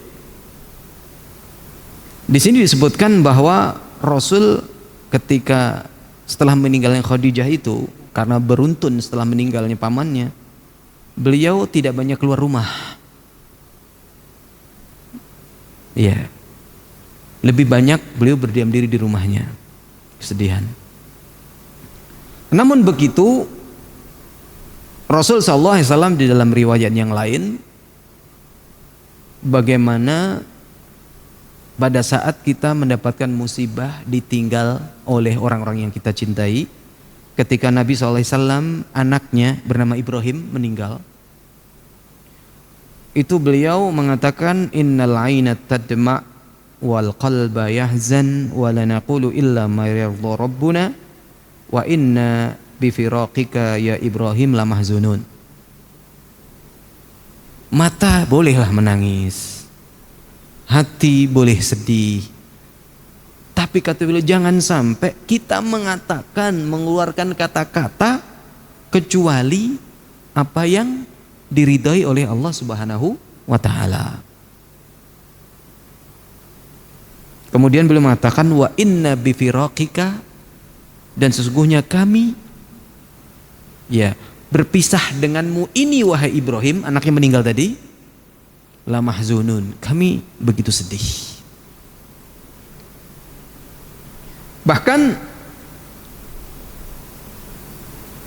Di sini disebutkan bahwa Rasul ketika setelah meninggalnya Khadijah itu, karena beruntun setelah meninggalnya pamannya, beliau tidak banyak keluar rumah. Iya. Lebih banyak beliau berdiam diri di rumahnya. Kesedihan. Namun begitu, Rasul sallallahu alaihi wasallam di dalam riwayat yang lain, bagaimana pada saat kita mendapatkan musibah ditinggal oleh orang-orang yang kita cintai, ketika Nabi SAW anaknya bernama Ibrahim meninggal, itu beliau mengatakan innal aina tadma wal qalba yahzan wa la naqulu illa ma yardha rabbuna wa inna bi firaqika ya Ibrahim lamahzunun. Mata bolehlah menangis, hati boleh sedih, tapi kata beliau jangan sampai kita mengatakan, mengeluarkan kata-kata kecuali apa yang diridhai oleh Allah Subhanahu wa taala. Kemudian beliau mengatakan wa inna bi firaqika, dan sesungguhnya kami ya berpisah denganmu ini wahai Ibrahim, anaknya meninggal tadi, la mahzunun, kami begitu sedih. Bahkan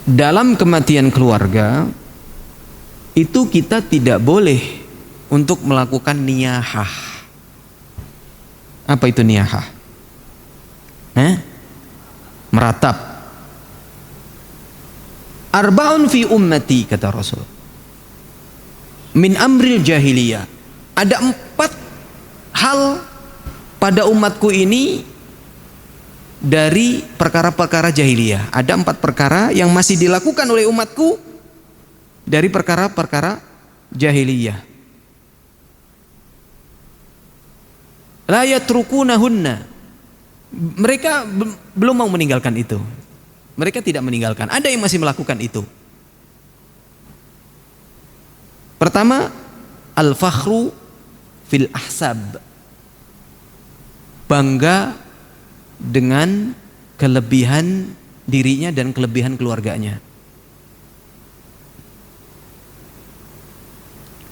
dalam kematian keluarga itu kita tidak boleh untuk melakukan niyahah. Apa itu niyahah? Meratap. Arba'un fi ummati, kata Rasul, min amril jahiliyah. Ada 4 hal pada umatku ini dari perkara-perkara jahiliyah. Ada 4 perkara yang masih dilakukan oleh umatku dari perkara-perkara jahiliyah. La yatrukunahunna. Mereka belum mau meninggalkan itu. Mereka tidak meninggalkan. Ada yang masih melakukan itu. Pertama, al-fakhru fil ahsab. Bangga dengan kelebihan dirinya dan kelebihan keluarganya.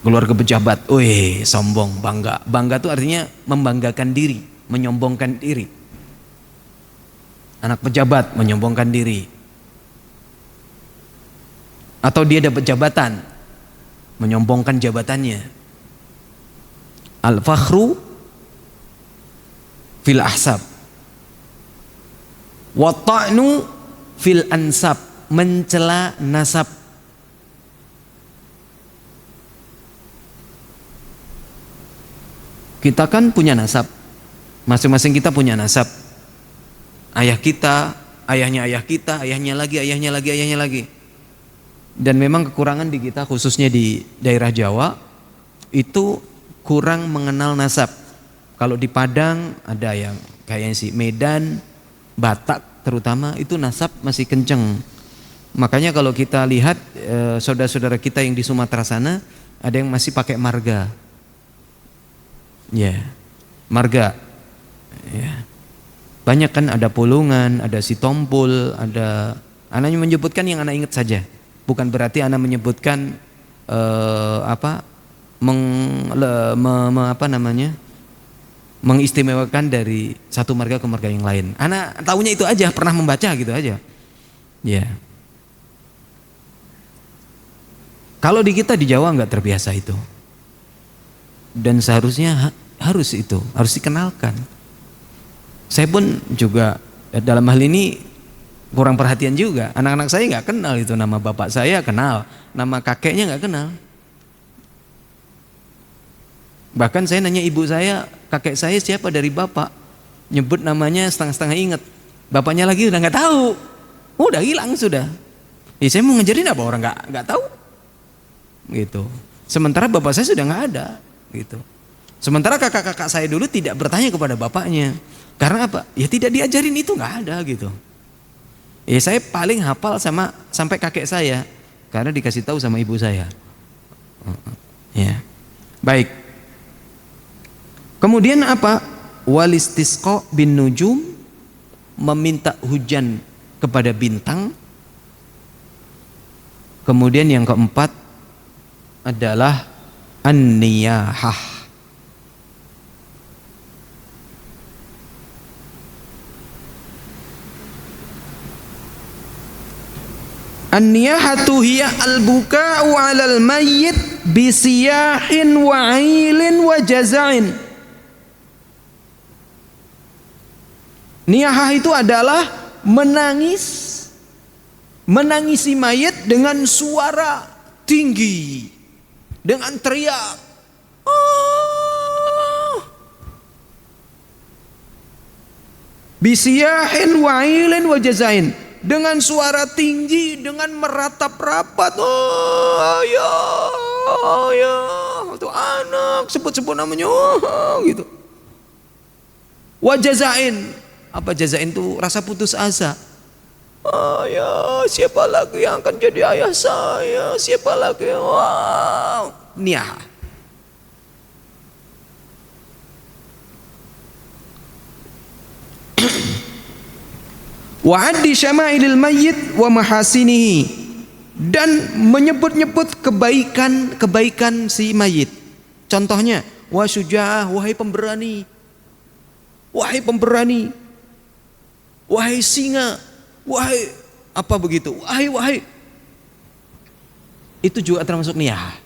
Keluarga pejabat, sombong, bangga. Bangga itu artinya membanggakan diri, menyombongkan diri. Anak pejabat menyombongkan diri. Atau dia dapat jabatan, menyombongkan jabatannya. Al-fakhru fil ahsab. Wa ta'nu fil ansab, mencela nasab. Kita kan punya nasab, masing-masing kita punya nasab. Ayah kita, ayahnya ayah kita, ayahnya lagi, ayahnya lagi, ayahnya lagi. Dan memang kekurangan di kita, khususnya di daerah Jawa, itu kurang mengenal nasab. Kalau di Padang ada yang kayaknya sih, Medan, Batak terutama, itu nasab masih kenceng. Makanya kalau kita lihat saudara-saudara kita yang di Sumatera sana, ada yang masih pakai marga. Ya, marga. Ya. Banyak kan, ada Pulungan, ada Sitompul, ada. Anaknya menyebutkan yang anak ingat saja. Bukan berarti anak menyebutkan mengistimewakan dari satu marga ke marga yang lain. Anak tahunya itu aja, pernah membaca gitu aja. Ya. Kalau di kita di Jawa nggak terbiasa itu. Dan seharusnya harus itu, harus dikenalkan. Saya pun juga dalam hal ini Kurang perhatian juga. Anak-anak saya nggak kenal itu, nama bapak saya kenal, nama kakeknya nggak kenal. Bahkan saya nanya ibu saya, kakek saya siapa dari bapak, nyebut namanya setengah-setengah inget, bapaknya lagi udah nggak tahu, udah hilang sudah. Ya saya mau ngajarin apa orang nggak tahu, gitu. Sementara bapak saya sudah nggak ada, gitu. Sementara kakak-kakak saya dulu tidak bertanya kepada bapaknya, karena apa? Ya tidak diajarin, itu nggak ada, gitu. Ya saya paling hafal sampai kakek saya, karena dikasih tahu sama ibu saya. Ya, baik. Kemudian apa? Walistisqa bin nujum, meminta hujan kepada bintang. Kemudian yang keempat adalah an-niyahah. An-niyahatu hiya al-buka'u 'alal mayyit bisiyahin wa 'ailin wa jaza'in. Niyahah itu adalah menangisi mayit dengan suara tinggi, dengan teriak. Bisiyahin wa 'ailin wa jaza'in. Dengan suara tinggi, dengan meratap-rapat. Ayah, itu anak, sebut-sebut namanya, gitu. Wa jaza'in. Apa jazain itu? Rasa putus asa. Ayah, siapa lagi yang akan jadi ayah saya? Siapa lagi? Wow. Niyah. Wa addi syama'ilil mayyit wa mahasinihi, dan menyebut-nyebut kebaikan si mayit. Contohnya, wa syuja'ah, wahai pemberani. Wahai pemberani. Wahai singa, wahai apa begitu, wahai. Itu juga termasuk niyah.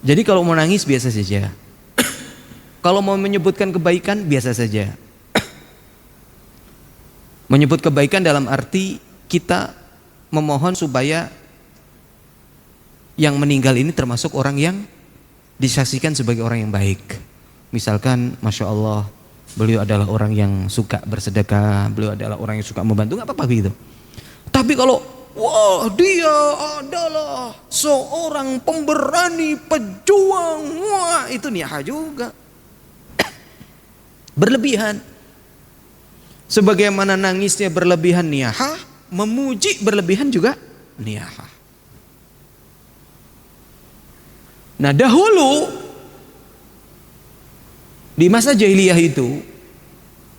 Jadi kalau mau nangis biasa saja. Kalau mau menyebutkan kebaikan biasa saja. Menyebut kebaikan dalam arti kita memohon supaya yang meninggal ini termasuk orang yang disaksikan sebagai orang yang baik. Misalkan, Masya Allah, beliau adalah orang yang suka bersedekah, beliau adalah orang yang suka membantu, nggak apa-apa gitu. Tapi kalau wah dia adalah seorang pemberani, pejuang, wah itu niyah juga. Berlebihan. Sebagaimana nangisnya berlebihan niyah, memuji berlebihan juga niyah. Nah dahulu di masa jahiliyah itu,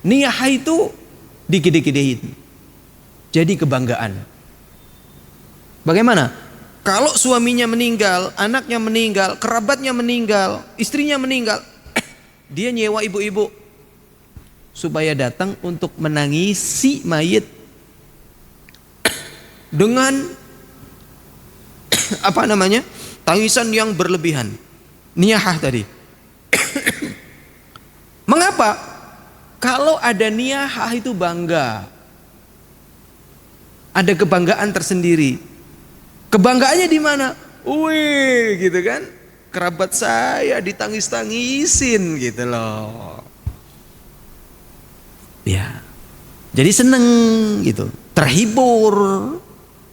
niyah itu digede-gedein, jadi kebanggaan. Bagaimana? Kalau suaminya meninggal, anaknya meninggal, kerabatnya meninggal, istrinya meninggal, dia nyewa ibu-ibu supaya datang untuk menangisi mayit dengan tangisan yang berlebihan. Niyahah tadi. Mengapa? Kalau ada niyahah itu bangga. Ada kebanggaan tersendiri. Kebanggaannya di mana? Wih, gitu kan? Kerabat saya ditangis-tangisin gitu loh. Ya. Jadi seneng gitu. Terhibur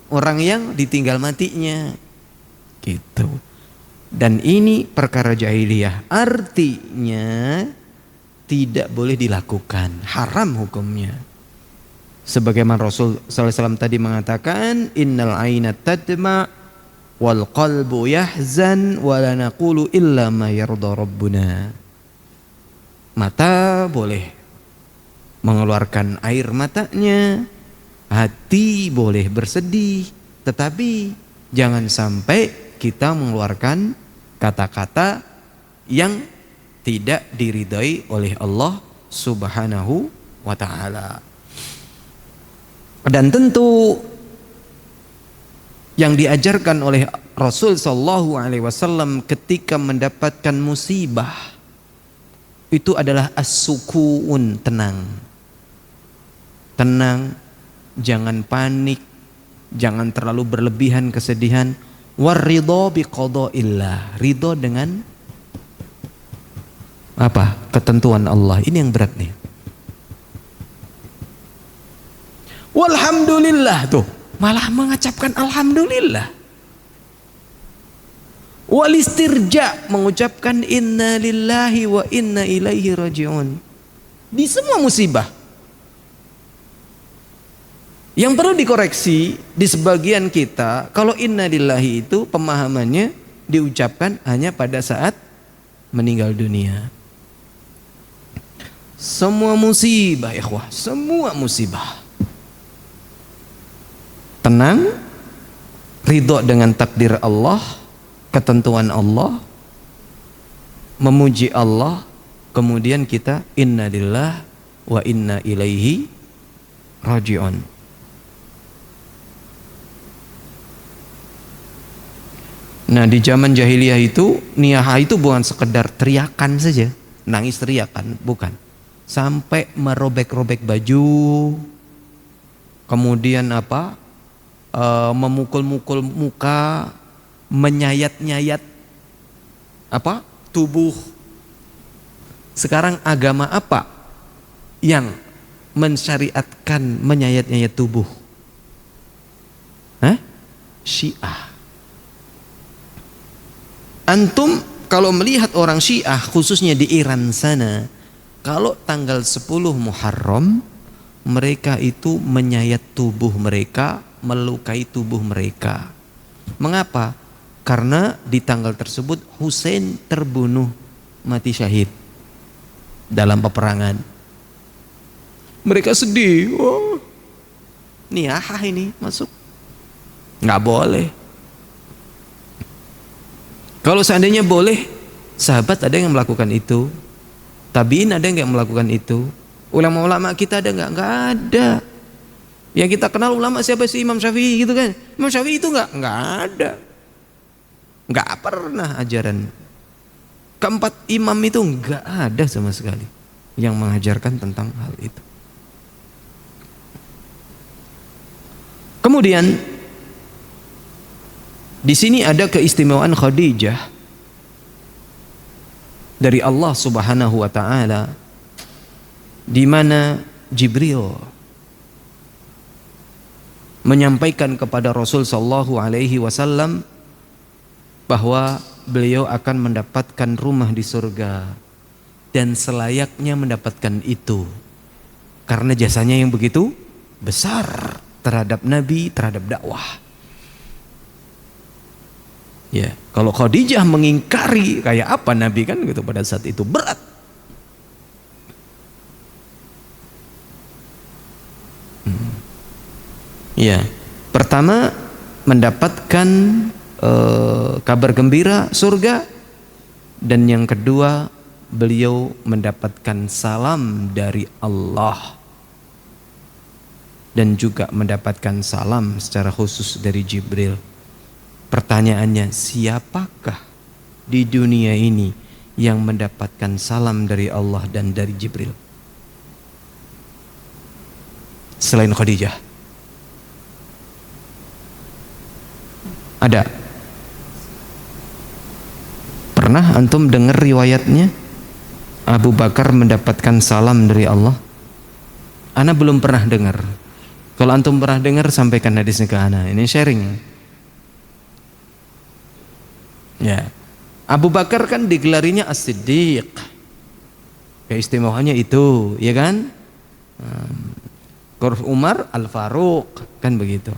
orang yang ditinggal matinya. Gitu. Dan ini perkara jahiliyah. Artinya tidak boleh dilakukan, haram hukumnya. Sebagaimana Rasul SAW tadi mengatakan, innal aina tadma wal qalbu yahzan wa la naqulu illa ma yarda rabbuna. Mata boleh mengeluarkan air matanya, hati boleh bersedih, tetapi jangan sampai kita mengeluarkan kata-kata yang tidak diridai oleh Allah Subhanahu wa ta'ala. Dan tentu yang diajarkan oleh Rasul sallallahu alaihi wasallam ketika mendapatkan musibah itu adalah as-sukun, tenang. tenang, jangan panik, jangan terlalu berlebihan kesedihan. Waridho biqada'illah, ridho dengan apa? Ketentuan Allah. Ini yang berat nih. Walhamdulillah, tuh malah mengucapkan alhamdulillah. Walistirja, mengucapkan inna lillahi wa inna ilaihi raji'un. Di semua musibah. Yang perlu dikoreksi di sebagian kita, kalau inna lillahi itu pemahamannya diucapkan hanya pada saat meninggal dunia. Semua musibah, ikhwah, semua musibah. Tenang, ridho dengan takdir Allah, ketentuan Allah, memuji Allah, kemudian kita inna lillah wa inna ilaihi raji'un. Nah, di zaman jahiliyah itu niyaha itu bukan sekedar teriakan saja, nangis teriakan, bukan. Sampai merobek-robek baju, kemudian apa? Memukul-mukul muka, menyayat-nyayat apa? Tubuh. Sekarang agama apa yang mensyariatkan menyayat-nyayat tubuh? Syiah. Antum kalau melihat orang Syiah khususnya di Iran sana, kalau tanggal 10 Muharram mereka itu menyayat tubuh mereka, melukai tubuh mereka. Mengapa? Karena di tanggal tersebut Hussein terbunuh mati syahid dalam peperangan. Mereka sedih. Oh, niyahah ini masuk. Nggak boleh. Kalau seandainya boleh, sahabat ada yang melakukan itu, tabiin ada yang melakukan itu, ulama-ulama kita ada nggak? Nggak ada. Yang kita kenal ulama siapa sih? Imam Syafi'i gitu kan? Imam Syafi'i itu nggak ada, nggak pernah ajaran. Keempat imam itu nggak ada sama sekali yang mengajarkan tentang hal itu. Kemudian di sini ada keistimewaan Khadijah dari Allah Subhanahu wa taala, di mana Jibril menyampaikan kepada Rasul sallallahu alaihi wasallam bahwa beliau akan mendapatkan rumah di surga dan selayaknya mendapatkan itu karena jasanya yang begitu besar terhadap Nabi, terhadap dakwah. Ya, kalau Khadijah mengingkari kayak apa Nabi kan gitu pada saat itu berat. Ya, pertama mendapatkan kabar gembira surga, dan yang kedua beliau mendapatkan salam dari Allah dan juga mendapatkan salam secara khusus dari Jibril. Pertanyaannya, siapakah di dunia ini yang mendapatkan salam dari Allah dan dari Jibril selain Khadijah? Ada? Pernah antum dengar riwayatnya Abu Bakar mendapatkan salam dari Allah? Ana belum pernah dengar. Kalau antum pernah dengar, sampaikan hadisnya ke ana. Ini sharing. Ya, Abu Bakar kan digelarinya As-Siddiq. Keistimewaannya itu, ya kan? Umar Al-Faruq, kan begitu.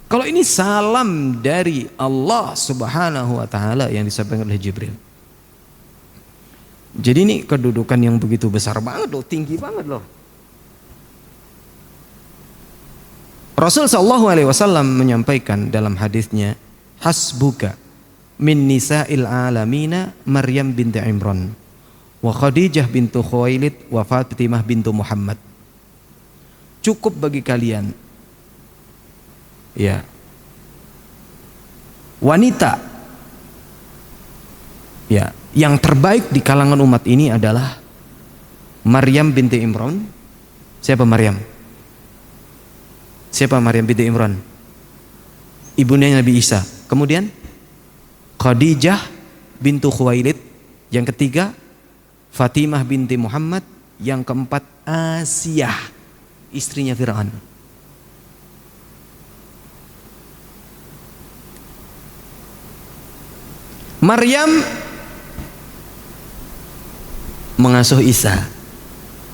Kalau ini salam dari Allah Subhanahu wa taala yang disampaikan oleh Jibril. Jadi ini kedudukan yang begitu besar banget loh, tinggi banget loh. Rasul sallallahu alaihi wasallam menyampaikan dalam hadisnya, hasbuka min nisa'il alamina Maryam binti Imran wa Khadijah bintu Khuwailid wa Fatimah bintu Muhammad. Cukup bagi kalian, ya, wanita, ya, yang terbaik di kalangan umat ini adalah Maryam binti Imran. Siapa Maryam? Siapa Maryam binti Imran? Ibunya Nabi Isa. Kemudian Khadijah bintu Khuwailid. Yang ketiga Fatimah binti Muhammad. Yang keempat Asiyah, istrinya Fir'aun. Maryam mengasuh Isa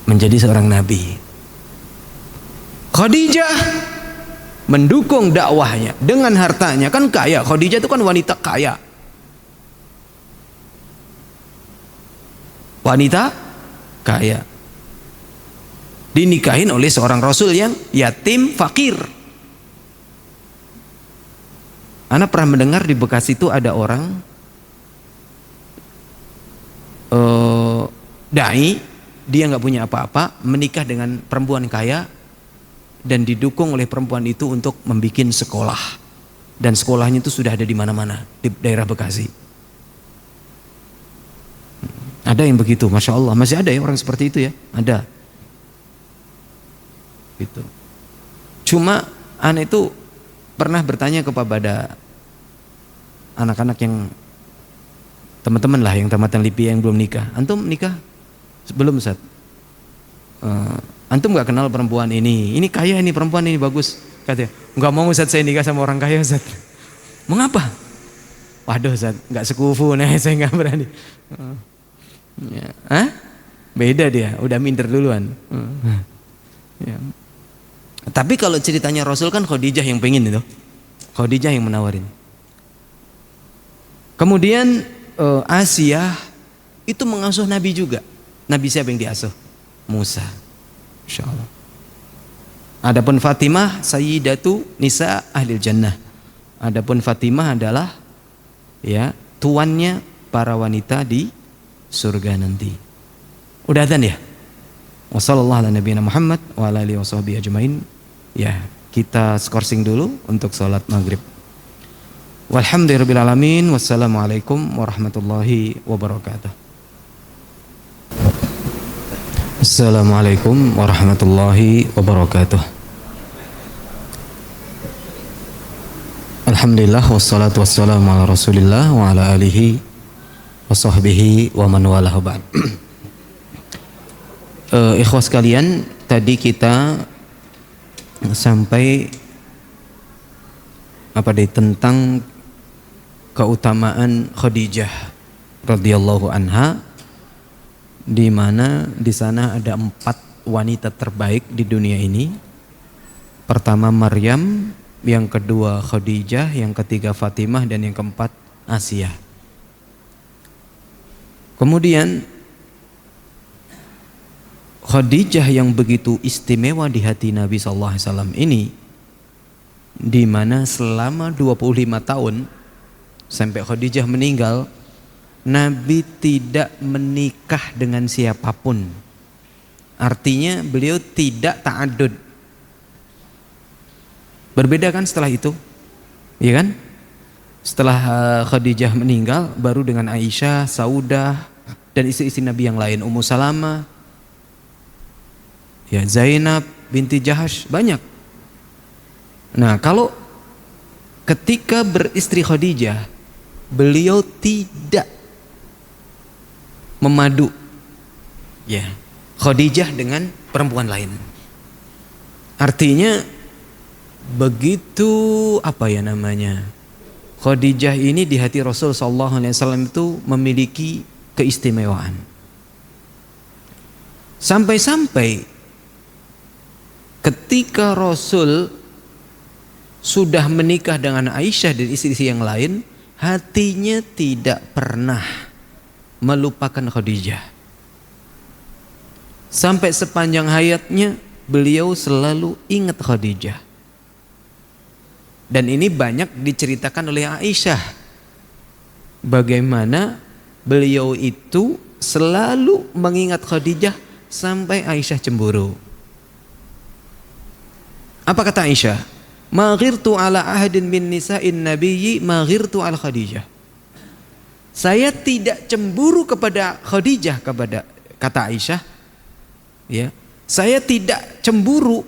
menjadi seorang nabi. Khadijah mendukung dakwahnya dengan hartanya, kan kaya. Khadijah itu kan wanita kaya. Wanita kaya. Dinikahin oleh seorang rasul yang yatim fakir. Ana pernah mendengar di Bekasi itu ada orang dai, dia nggak punya apa-apa, menikah dengan perempuan kaya dan didukung oleh perempuan itu untuk membuat sekolah, dan sekolahnya itu sudah ada di mana-mana di daerah Bekasi. Ada yang begitu, masya Allah, masih ada ya orang seperti itu ya, ada. Gitu. Cuma ana itu pernah bertanya kepada anak-anak yang teman-teman lah yang tamatan LIPI yang belum nikah. Antum nikah? Belum, Ustaz. Antum gak kenal perempuan ini kaya, ini perempuan ini bagus. Katanya, gak mau Ustaz saya nikah sama orang kaya, Ustaz. Mengapa? Waduh Ustaz, gak sekufu, nah saya gak berani. Ya. Hah? Beda dia, udah minder duluan. Ya. Tapi kalau ceritanya Rasul kan Khadijah yang pengen itu. Khadijah yang menawarin. Kemudian Asiyah itu mengasuh Nabi juga. Nabi siapa yang diasuh? Musa. Insyaallah. Adapun Fatimah Sayyidatu Nisa Ahlil Jannah. Adapun Fatimah adalah ya tuannya para wanita di surga nanti. Udah adzan ya? Wassallallahu ala nabiyina Muhammad wa ala alihi washabbihi ajmain. Ya, kita skorsing dulu untuk salat maghrib. Walhamdulillahirabbil alamin. Wassalamualaikum warahmatullahi wabarakatuh. Assalamualaikum warahmatullahi wabarakatuh. Alhamdulillah wassalatu wassalamu ala Rasulillah wa ala alihi wa sahbihi wa man walahu ba'd. Ikhwas sekalian, tadi kita sampai tentang keutamaan Khadijah radhiyallahu anha, di mana di sana ada 4 wanita terbaik di dunia ini. Pertama Maryam, yang kedua Khadijah, yang ketiga Fatimah, dan yang keempat Asiyah. Kemudian Khadijah yang begitu istimewa di hati Nabi SAW ini, di mana selama 25 tahun sampai Khadijah meninggal, Nabi tidak menikah dengan siapapun. Artinya beliau tidak ta'addud. Berbeda kan setelah itu, iya kan? Setelah Khadijah meninggal, baru dengan Aisyah, Saudah, dan istri-istri Nabi yang lain, Ummu Salamah, ya Zainab binti Jahash, banyak. Nah, kalau ketika beristri Khadijah, beliau tidak memadu ya Khadijah dengan perempuan lain. Artinya begitu Khadijah ini di hati Rasul sallallahu alaihi wasallam itu memiliki keistimewaan. Sampai-sampai ketika Rasul sudah menikah dengan Aisyah dan istri-istri yang lain, hatinya tidak pernah melupakan Khadijah. Sampai sepanjang hayatnya beliau selalu ingat Khadijah. Dan ini banyak diceritakan oleh Aisyah, bagaimana beliau itu selalu mengingat Khadijah sampai Aisyah cemburu. Apa kata Aisyah? Ma ghirtu ala ahadin min nisa'in nabiyyi ma ghirtu ala Khadijah. Saya tidak cemburu kepada Khadijah, kata Aisyah. Ya, saya tidak cemburu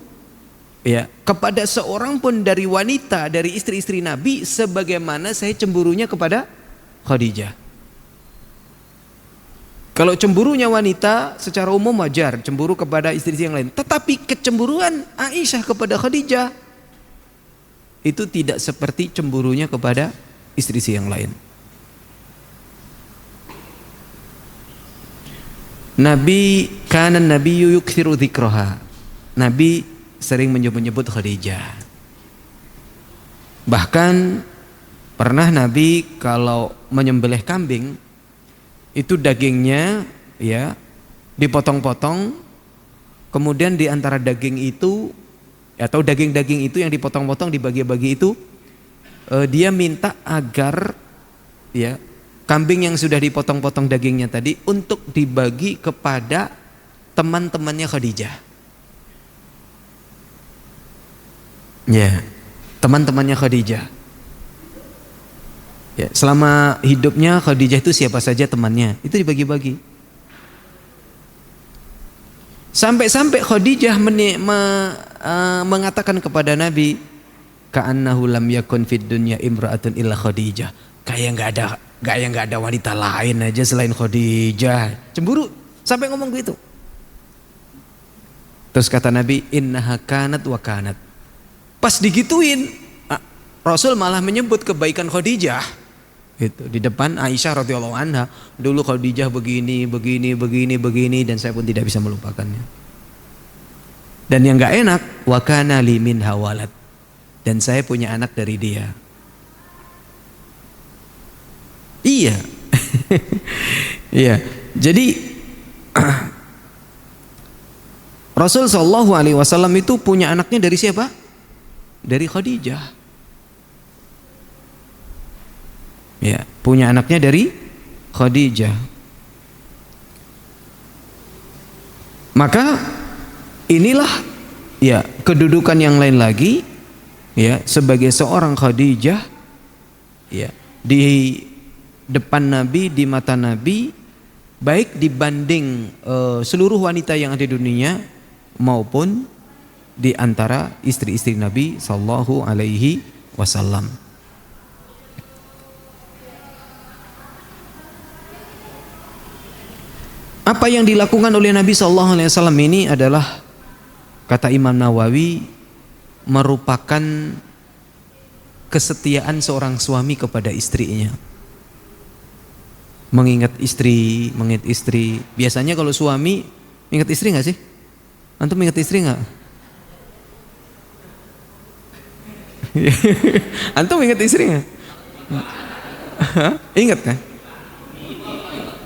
ya, kepada seorang pun dari wanita, dari istri-istri Nabi sebagaimana saya cemburunya kepada Khadijah. Kalau cemburunya wanita secara umum wajar, cemburu kepada istri yang lain. Tetapi kecemburuan Aisyah kepada Khadijah itu tidak seperti cemburunya kepada istri yang lain. Kana Nabiyyu yukthiru dzikraha. Nabi sering menyebut-nyebut Khadijah. Bahkan pernah Nabi kalau menyembelih kambing itu dagingnya ya dipotong-potong, kemudian di antara daging itu atau daging-daging itu yang dipotong-potong dibagi-bagi itu dia minta agar ya kambing yang sudah dipotong-potong dagingnya tadi untuk dibagi kepada teman-temannya Khadijah. Ya, teman-temannya Khadijah. Ya, selama hidupnya Khadijah itu siapa saja temannya, itu dibagi-bagi. Sampai-sampai Khadijah mengatakan kepada Nabi, ka'annahu lam yakun fid dunya imra'atun illa Khadijah. Kayak enggak ada wanita lain aja selain Khadijah. Cemburu sampai ngomong gitu. Terus kata Nabi, innaha kanat wa kanat. Pas digituin, Rasul malah menyebut kebaikan Khadijah. Itu di depan Aisyah radhiyallahu anha, dulu Khadijah begini dan saya pun tidak bisa melupakannya. Dan yang enggak enak, wa kana li minha walad. Dan saya punya anak dari dia. Iya. Iya. Jadi Rasul sallallahu alaihi wasallam itu punya anaknya dari siapa? Dari Khadijah. Ya, punya anaknya dari Khadijah. Maka inilah ya kedudukan yang lain lagi ya sebagai seorang Khadijah ya di depan Nabi, di mata Nabi, baik dibanding seluruh wanita yang ada di dunia maupun di antara istri-istri Nabi sallallahu alaihi wasallam. Apa yang dilakukan oleh Nabi sallallahu alaihi wasallam ini adalah, kata Imam Nawawi, merupakan kesetiaan seorang suami kepada istrinya. Mengingat istri. Biasanya kalau suami ingat istri nggak sih? Antum ingat istri nggak? Antum ingat istri nggak? Ingat kan?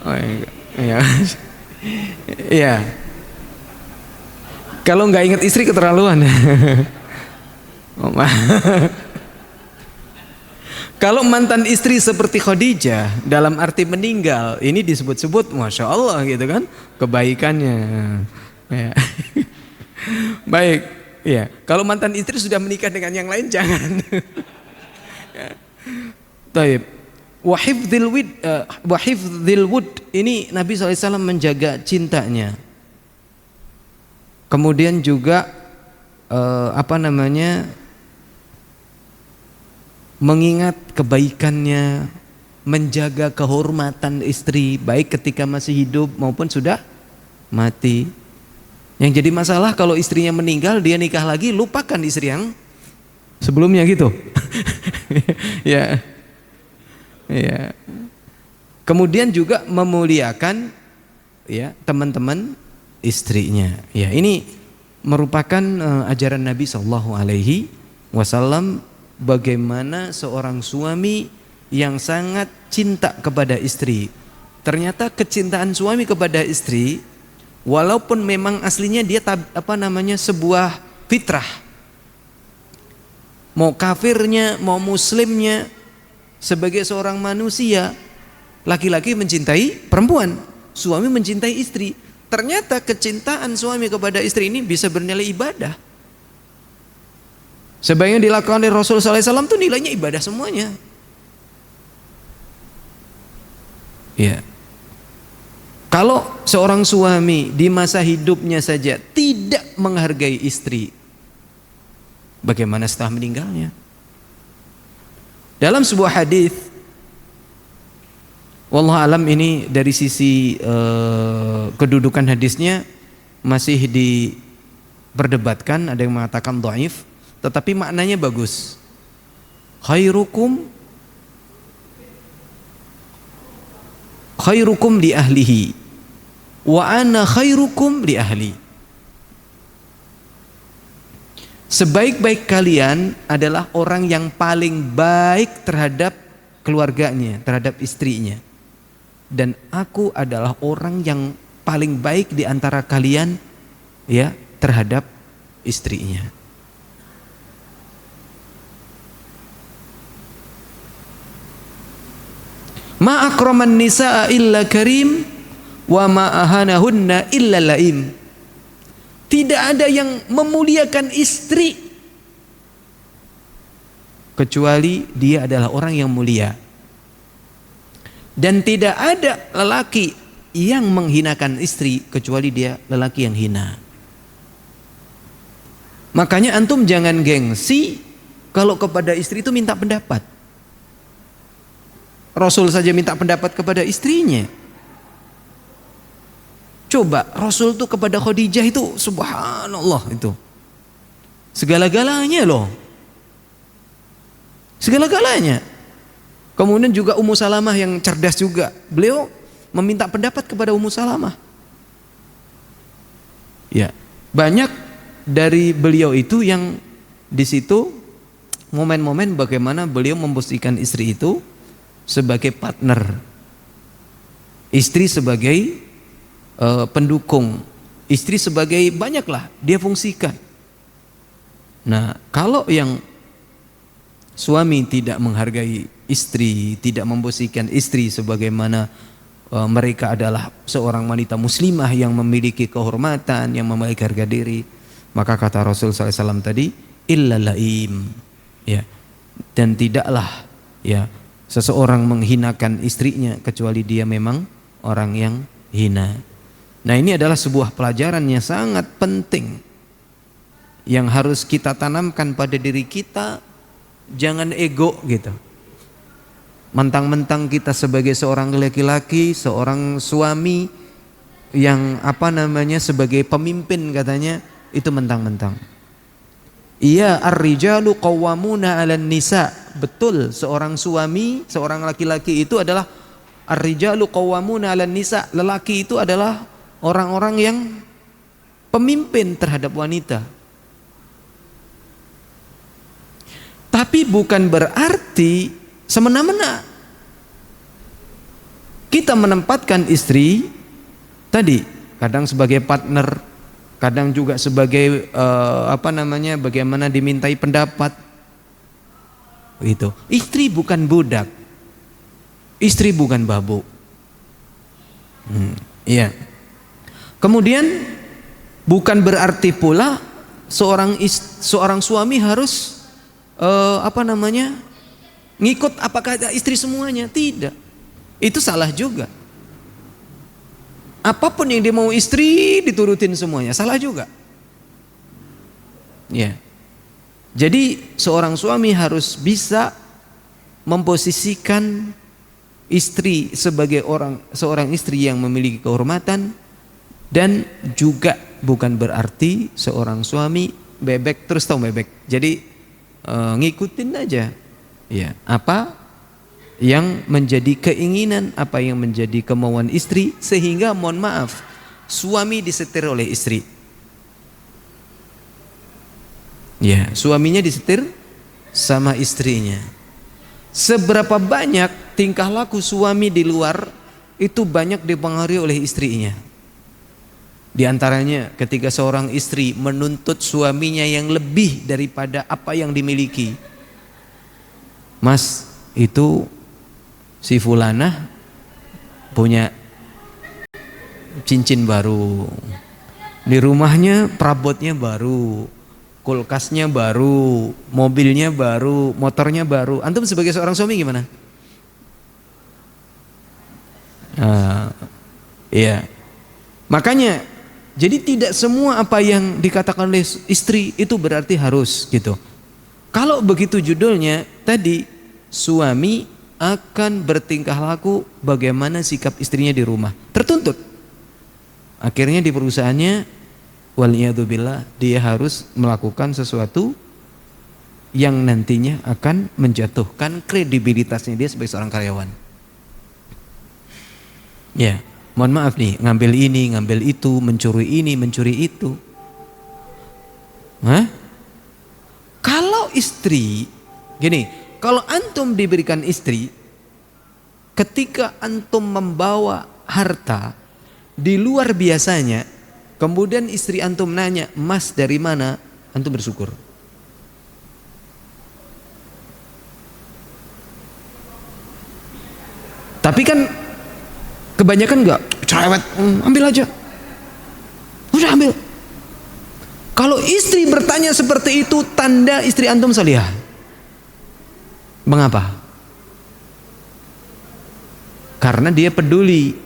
Oh, iya. Iya. Kalau nggak ingat istri keterlaluan. Kalau mantan istri seperti Khadijah dalam arti meninggal, ini disebut-sebut masya Allah gitu kan kebaikannya. Ya. Baik, ya. Kalau mantan istri sudah menikah dengan yang lain jangan. Ya. Taib. Wahifdzil wud, ini Nabi SAW menjaga cintanya. Kemudian juga mengingat kebaikannya, menjaga kehormatan istri baik ketika masih hidup maupun sudah mati. Yang jadi masalah kalau istrinya meninggal, dia nikah lagi, lupakan istri yang sebelumnya gitu. Ya. Ya. Kemudian juga memuliakan ya teman-teman istrinya. Ya, ini merupakan ajaran Nabi sallallahu alaihi wasallam bagaimana seorang suami yang sangat cinta kepada istri. Ternyata kecintaan suami kepada istri walaupun memang aslinya dia sebuah fitrah. Mau kafirnya, mau muslimnya, sebagai seorang manusia, laki-laki mencintai perempuan, suami mencintai istri. Ternyata kecintaan suami kepada istri ini bisa bernilai ibadah. Sebagian dilakukan oleh Rasul sallallahu alaihi wasallam itu nilainya ibadah semuanya. Ya. Kalau seorang suami di masa hidupnya saja tidak menghargai istri, Bagaimana setelah meninggalnya? Dalam sebuah hadis, wallahu alam ini dari sisi kedudukan hadisnya masih diperdebatkan, ada yang mengatakan dhaif, tetapi maknanya bagus. Khairukum li ahlihi wa ana khairukum li ahli. Sebaik-baik kalian adalah orang yang paling baik terhadap keluarganya, terhadap istrinya. Dan aku adalah orang yang paling baik di antara kalian ya terhadap istrinya. Ma akraman nisaa illa karim wa ma ahanahunna illa laim. Tidak ada yang memuliakan istri kecuali dia adalah orang yang mulia. Dan tidak ada lelaki yang menghinakan istri kecuali dia lelaki yang hina. Makanya antum jangan gengsi kalau kepada istri itu minta pendapat. Rasul saja minta pendapat kepada istrinya. Coba Rasul tuh kepada Khadijah itu subhanallah itu. Segala-galanya loh. Segala-galanya. Kemudian juga Ummu Salamah yang cerdas juga. Beliau meminta pendapat kepada Ummu Salamah. Ya, banyak dari beliau itu yang di situ momen-momen bagaimana beliau memposisikan istri itu sebagai partner. Istri sebagai pendukung, istri sebagai banyaklah dia fungsikan. Nah, kalau yang suami tidak menghargai istri, tidak memposisikan istri sebagaimana mereka adalah seorang wanita muslimah yang memiliki kehormatan, yang memiliki harga diri, maka kata Rasul SAW tadi, illa laim, ya, dan tidaklah ya seseorang menghinakan istrinya kecuali dia memang orang yang hina. Nah, ini adalah sebuah pelajaran yang sangat penting yang harus kita tanamkan pada diri kita. Jangan ego gitu. Mentang-mentang kita sebagai seorang laki-laki, seorang suami yang sebagai pemimpin katanya, itu mentang-mentang. Iya, ar-rijalu qawwamuna 'alan nisa. Betul, seorang suami, seorang laki-laki itu adalah ar-rijalu qawwamuna 'alan nisa. Lelaki itu adalah orang-orang yang pemimpin terhadap wanita. Tapi bukan berarti semena-mena kita menempatkan istri tadi kadang sebagai partner, kadang juga sebagai bagaimana dimintai pendapat. Gitu. Istri bukan budak. Istri bukan babu. Iya. Kemudian bukan berarti pula seorang suami harus ngikut apa kata istri semuanya. Tidak. Itu salah juga. Apapun yang dia mau istri diturutin semuanya, salah juga. Ya. Jadi seorang suami harus bisa memposisikan istri sebagai seorang istri yang memiliki kehormatan. Dan juga bukan berarti seorang suami bebek terus, tahu bebek. Jadi ngikutin aja ya apa yang menjadi keinginan, apa yang menjadi kemauan istri, sehingga mohon maaf suami disetir oleh istri. Ya, suaminya disetir sama istrinya. Seberapa banyak tingkah laku suami di luar itu banyak dipengaruhi oleh istrinya. Di antaranya ketika seorang istri menuntut suaminya yang lebih daripada apa yang dimiliki. Mas, itu si fulanah punya cincin baru, di rumahnya perabotnya baru, kulkasnya baru, mobilnya baru, motornya baru. Antum sebagai seorang suami gimana? Iya. Makanya jadi tidak semua apa yang dikatakan oleh istri itu berarti harus gitu. Kalau begitu judulnya tadi, suami akan bertingkah laku bagaimana sikap istrinya di rumah. Tertuntut. Akhirnya di perusahaannya, waliyadzubillah, dia harus melakukan sesuatu yang nantinya akan menjatuhkan kredibilitasnya dia sebagai seorang karyawan. Ya, mohon maaf nih, ngambil ini, ngambil itu, mencuri ini, mencuri itu. Hah? Kalau istri, gini, kalau antum diberikan istri, ketika antum membawa harta di luar biasanya, kemudian istri antum nanya, "Mas dari mana?" Antum bersyukur. Tapi kan kebanyakan enggak, cerewet, ambil aja. Udah ambil. Kalau istri bertanya seperti itu, tanda istri antum salihah. Mengapa? Karena dia peduli,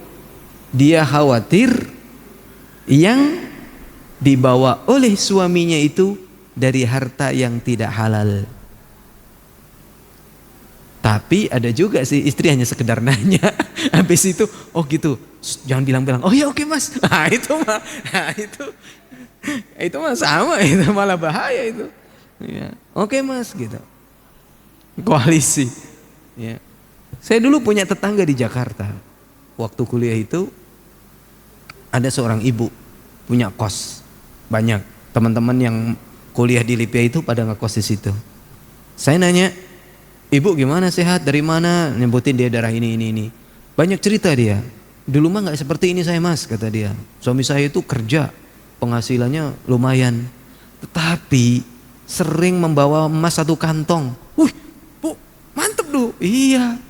dia khawatir yang dibawa oleh suaminya itu dari harta yang tidak halal. Tapi ada juga sih istri hanya sekedar nanya, habis itu, oh gitu, jangan bilang-bilang, oh ya oke mas, nah itu mah, itu mah sama, itu malah bahaya itu. Ya. Oke mas, gitu. Koalisi. Ya. Saya dulu punya tetangga di Jakarta. Waktu kuliah itu ada seorang ibu punya kos banyak. Teman-teman yang kuliah di Libya itu pada ngekos di situ. Saya nanya, ibu gimana, sehat, dari mana? Nyebutin dia darah ini. Banyak cerita dia. Dulu mah nggak seperti ini saya mas, kata dia. Suami saya itu kerja, penghasilannya lumayan, tetapi sering membawa emas 1 kantong. Wih, bu, mantep du. Iya.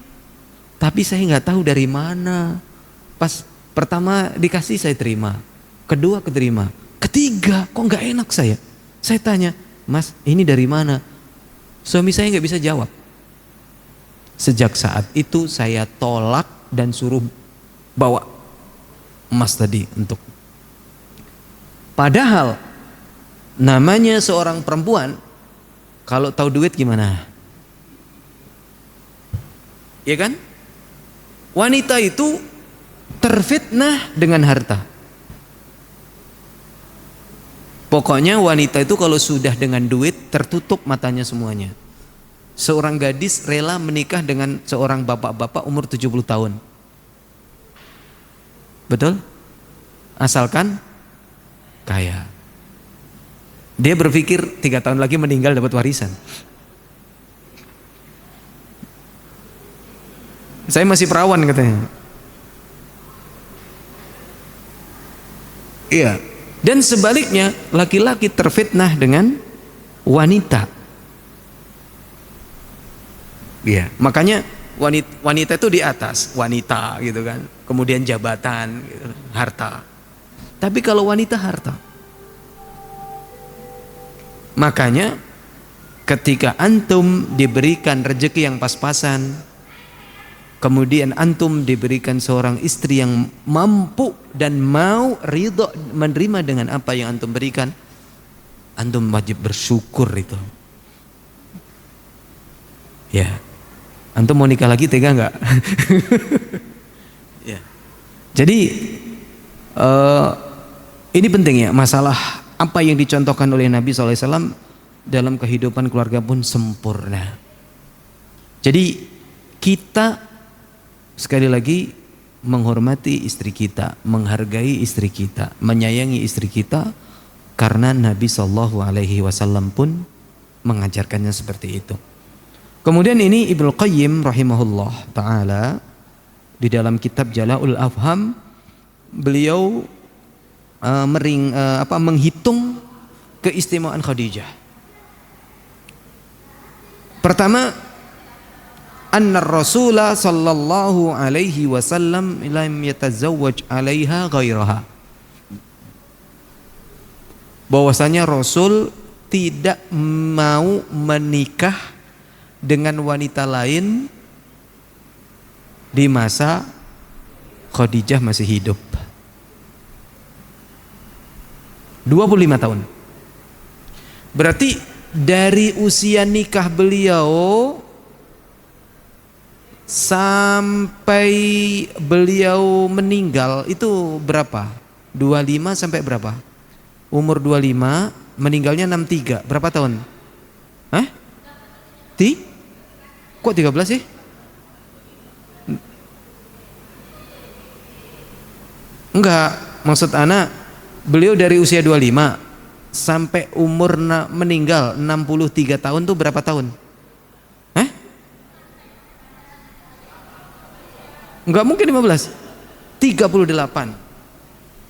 Tapi saya nggak tahu dari mana. Pas pertama dikasih saya terima, kedua keterima, ketiga kok nggak enak saya. Saya tanya, mas ini dari mana? Suami saya nggak bisa jawab. Sejak saat itu saya tolak dan suruh bawa emas tadi untuk. Padahal namanya seorang perempuan kalau tahu duit gimana? Ya kan? Wanita itu terfitnah dengan harta. Pokoknya wanita itu kalau sudah dengan duit tertutup matanya semuanya. Seorang gadis rela menikah dengan seorang bapak-bapak umur 70 tahun. Betul? Asalkan kaya. Dia berpikir 3 tahun lagi meninggal dapat warisan. Saya masih perawan katanya. Iya. Dan sebaliknya, laki-laki terfitnah dengan wanita. Iya. Makanya wanita itu di atas, wanita gitu kan. Kemudian jabatan, gitu, harta. Tapi kalau wanita harta. Makanya ketika antum diberikan rezeki yang pas-pasan, kemudian antum diberikan seorang istri yang mampu dan mau ridho menerima dengan apa yang antum berikan, antum wajib bersyukur itu. Ya, antum mau nikah lagi tega nggak? Ya. Jadi ini penting ya, masalah apa yang dicontohkan oleh Nabi SAW dalam kehidupan keluarga pun sempurna. Jadi kita sekali lagi menghormati istri kita, menghargai istri kita, menyayangi istri kita, karena Nabi SAW pun mengajarkannya seperti itu. Kemudian ini Ibnu Qayyim rahimahullah ta'ala di dalam kitab Jala'ul Afham, beliau menghitung keistimewaan Khadijah. Pertama, anna Rasulullah sallallahu alaihi wasallam lam yatazawwaj 'alaiha ghairaha. Bahwasanya Rasul tidak mau menikah dengan wanita lain di masa Khadijah masih hidup. 25 tahun. Berarti dari usia nikah beliau sampai beliau meninggal itu berapa? 25 sampai berapa? Umur 25, meninggalnya 63. Berapa tahun? Hah? Kok 13 sih? Enggak, maksud anak beliau dari usia 25 sampai umur meninggal 63 tahun tuh berapa tahun? Hah? Enggak mungkin 15. 38.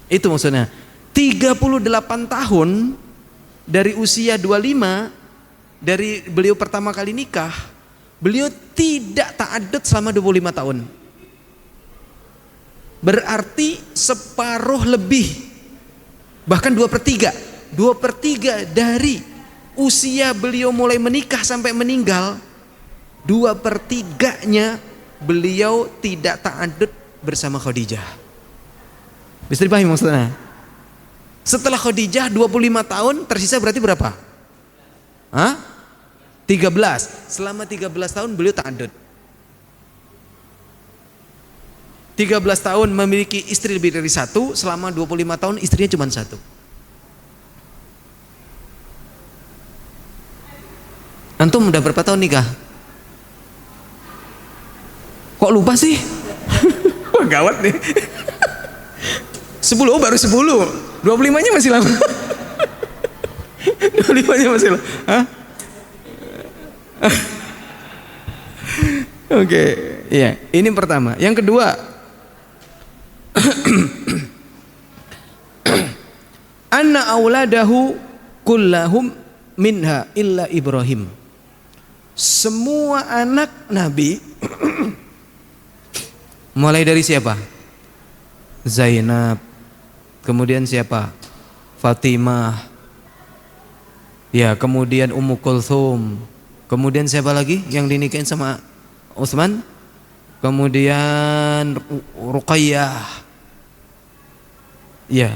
Itu maksudnya. 38 tahun dari usia 25 dari beliau pertama kali nikah, beliau tidak ta'addud selama 25 tahun. Berarti separuh lebih, bahkan 2/3 dari usia beliau mulai menikah sampai meninggal, 2/3-nya beliau tidak ta'addud bersama Khadijah. Bisa dipahami maksudnya? Setelah Khadijah 25 tahun, tersisa berarti berapa? 13. Selama 13 tahun beliau ta'addud. 13 tahun memiliki istri lebih dari satu, selama 25 tahun istrinya cuma satu. Antum udah berapa tahun nikah? Kok lupa sih? Wah gawat nih. 10, baru 10. 25-nya masih lama. 25-nya masih lama. Oke, iya. Ini pertama. Yang kedua, anna auladahu kullahum minha illa Ibrahim. Semua anak Nabi mulai dari siapa? Zainab, kemudian siapa? Fatimah, ya, kemudian Ummu Kulthum, kemudian siapa lagi yang dinikahin sama Utsman? Kemudian Ruqayyah, ya,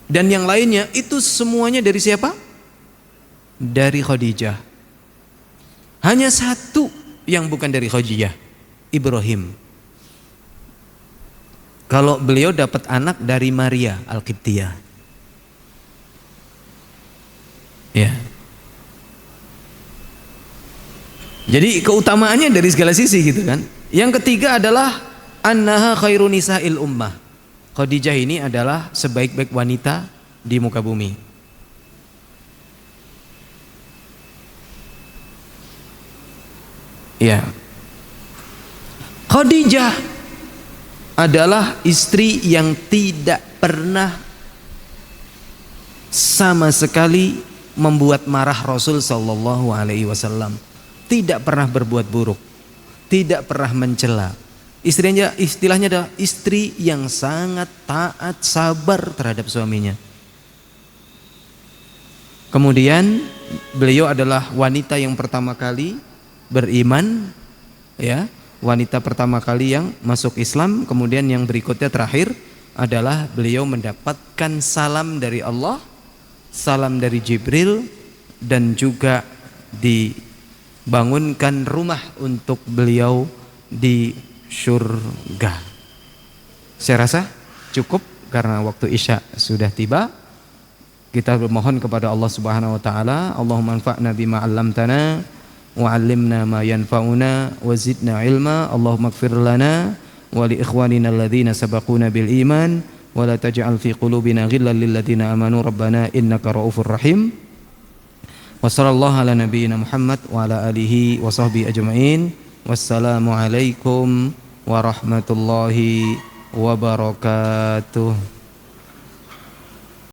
dan yang lainnya itu semuanya dari siapa? Dari Khadijah. Hanya satu yang bukan dari Khadijah, Ibrahim. Kalau beliau dapat anak dari Maria Al-Qibtiyah. Ya. Jadi keutamaannya dari segala sisi gitu kan. Yang ketiga adalah annaha khairun nisa'il ummah. Khadijah ini adalah sebaik-baik wanita di muka bumi. Ya. Khadijah adalah istri yang tidak pernah sama sekali membuat marah Rasul sallallahu alaihi wasallam. Tidak pernah berbuat buruk, tidak pernah mencela. Istilahnya adalah istri yang sangat taat, sabar terhadap suaminya. Kemudian beliau adalah wanita yang pertama kali beriman, ya, wanita pertama kali yang masuk Islam. Kemudian yang berikutnya terakhir adalah beliau mendapatkan salam dari Allah, salam dari Jibril, dan juga dibangunkan rumah untuk beliau di surga. Saya rasa cukup karena waktu Isya sudah tiba. Kita bermohon kepada Allah Subhanahu wa taala, Allahumma anfa'na bima 'allamtana wa 'allimna ma yanfa'una wa zidna ilma. Allahumma ighfir lana wa li ikhwanina alladhina sabaquna bil iman wa la taj'al fi qulubina ghillan lil ladzina amanu rabbana innaka ra'ufur rahim. Wa sallallahu ala nabiyyina Muhammad wa ala alihi wa sahbihi ajma'in. Wassalamu alaikum warahmatullahi wabarakatuh.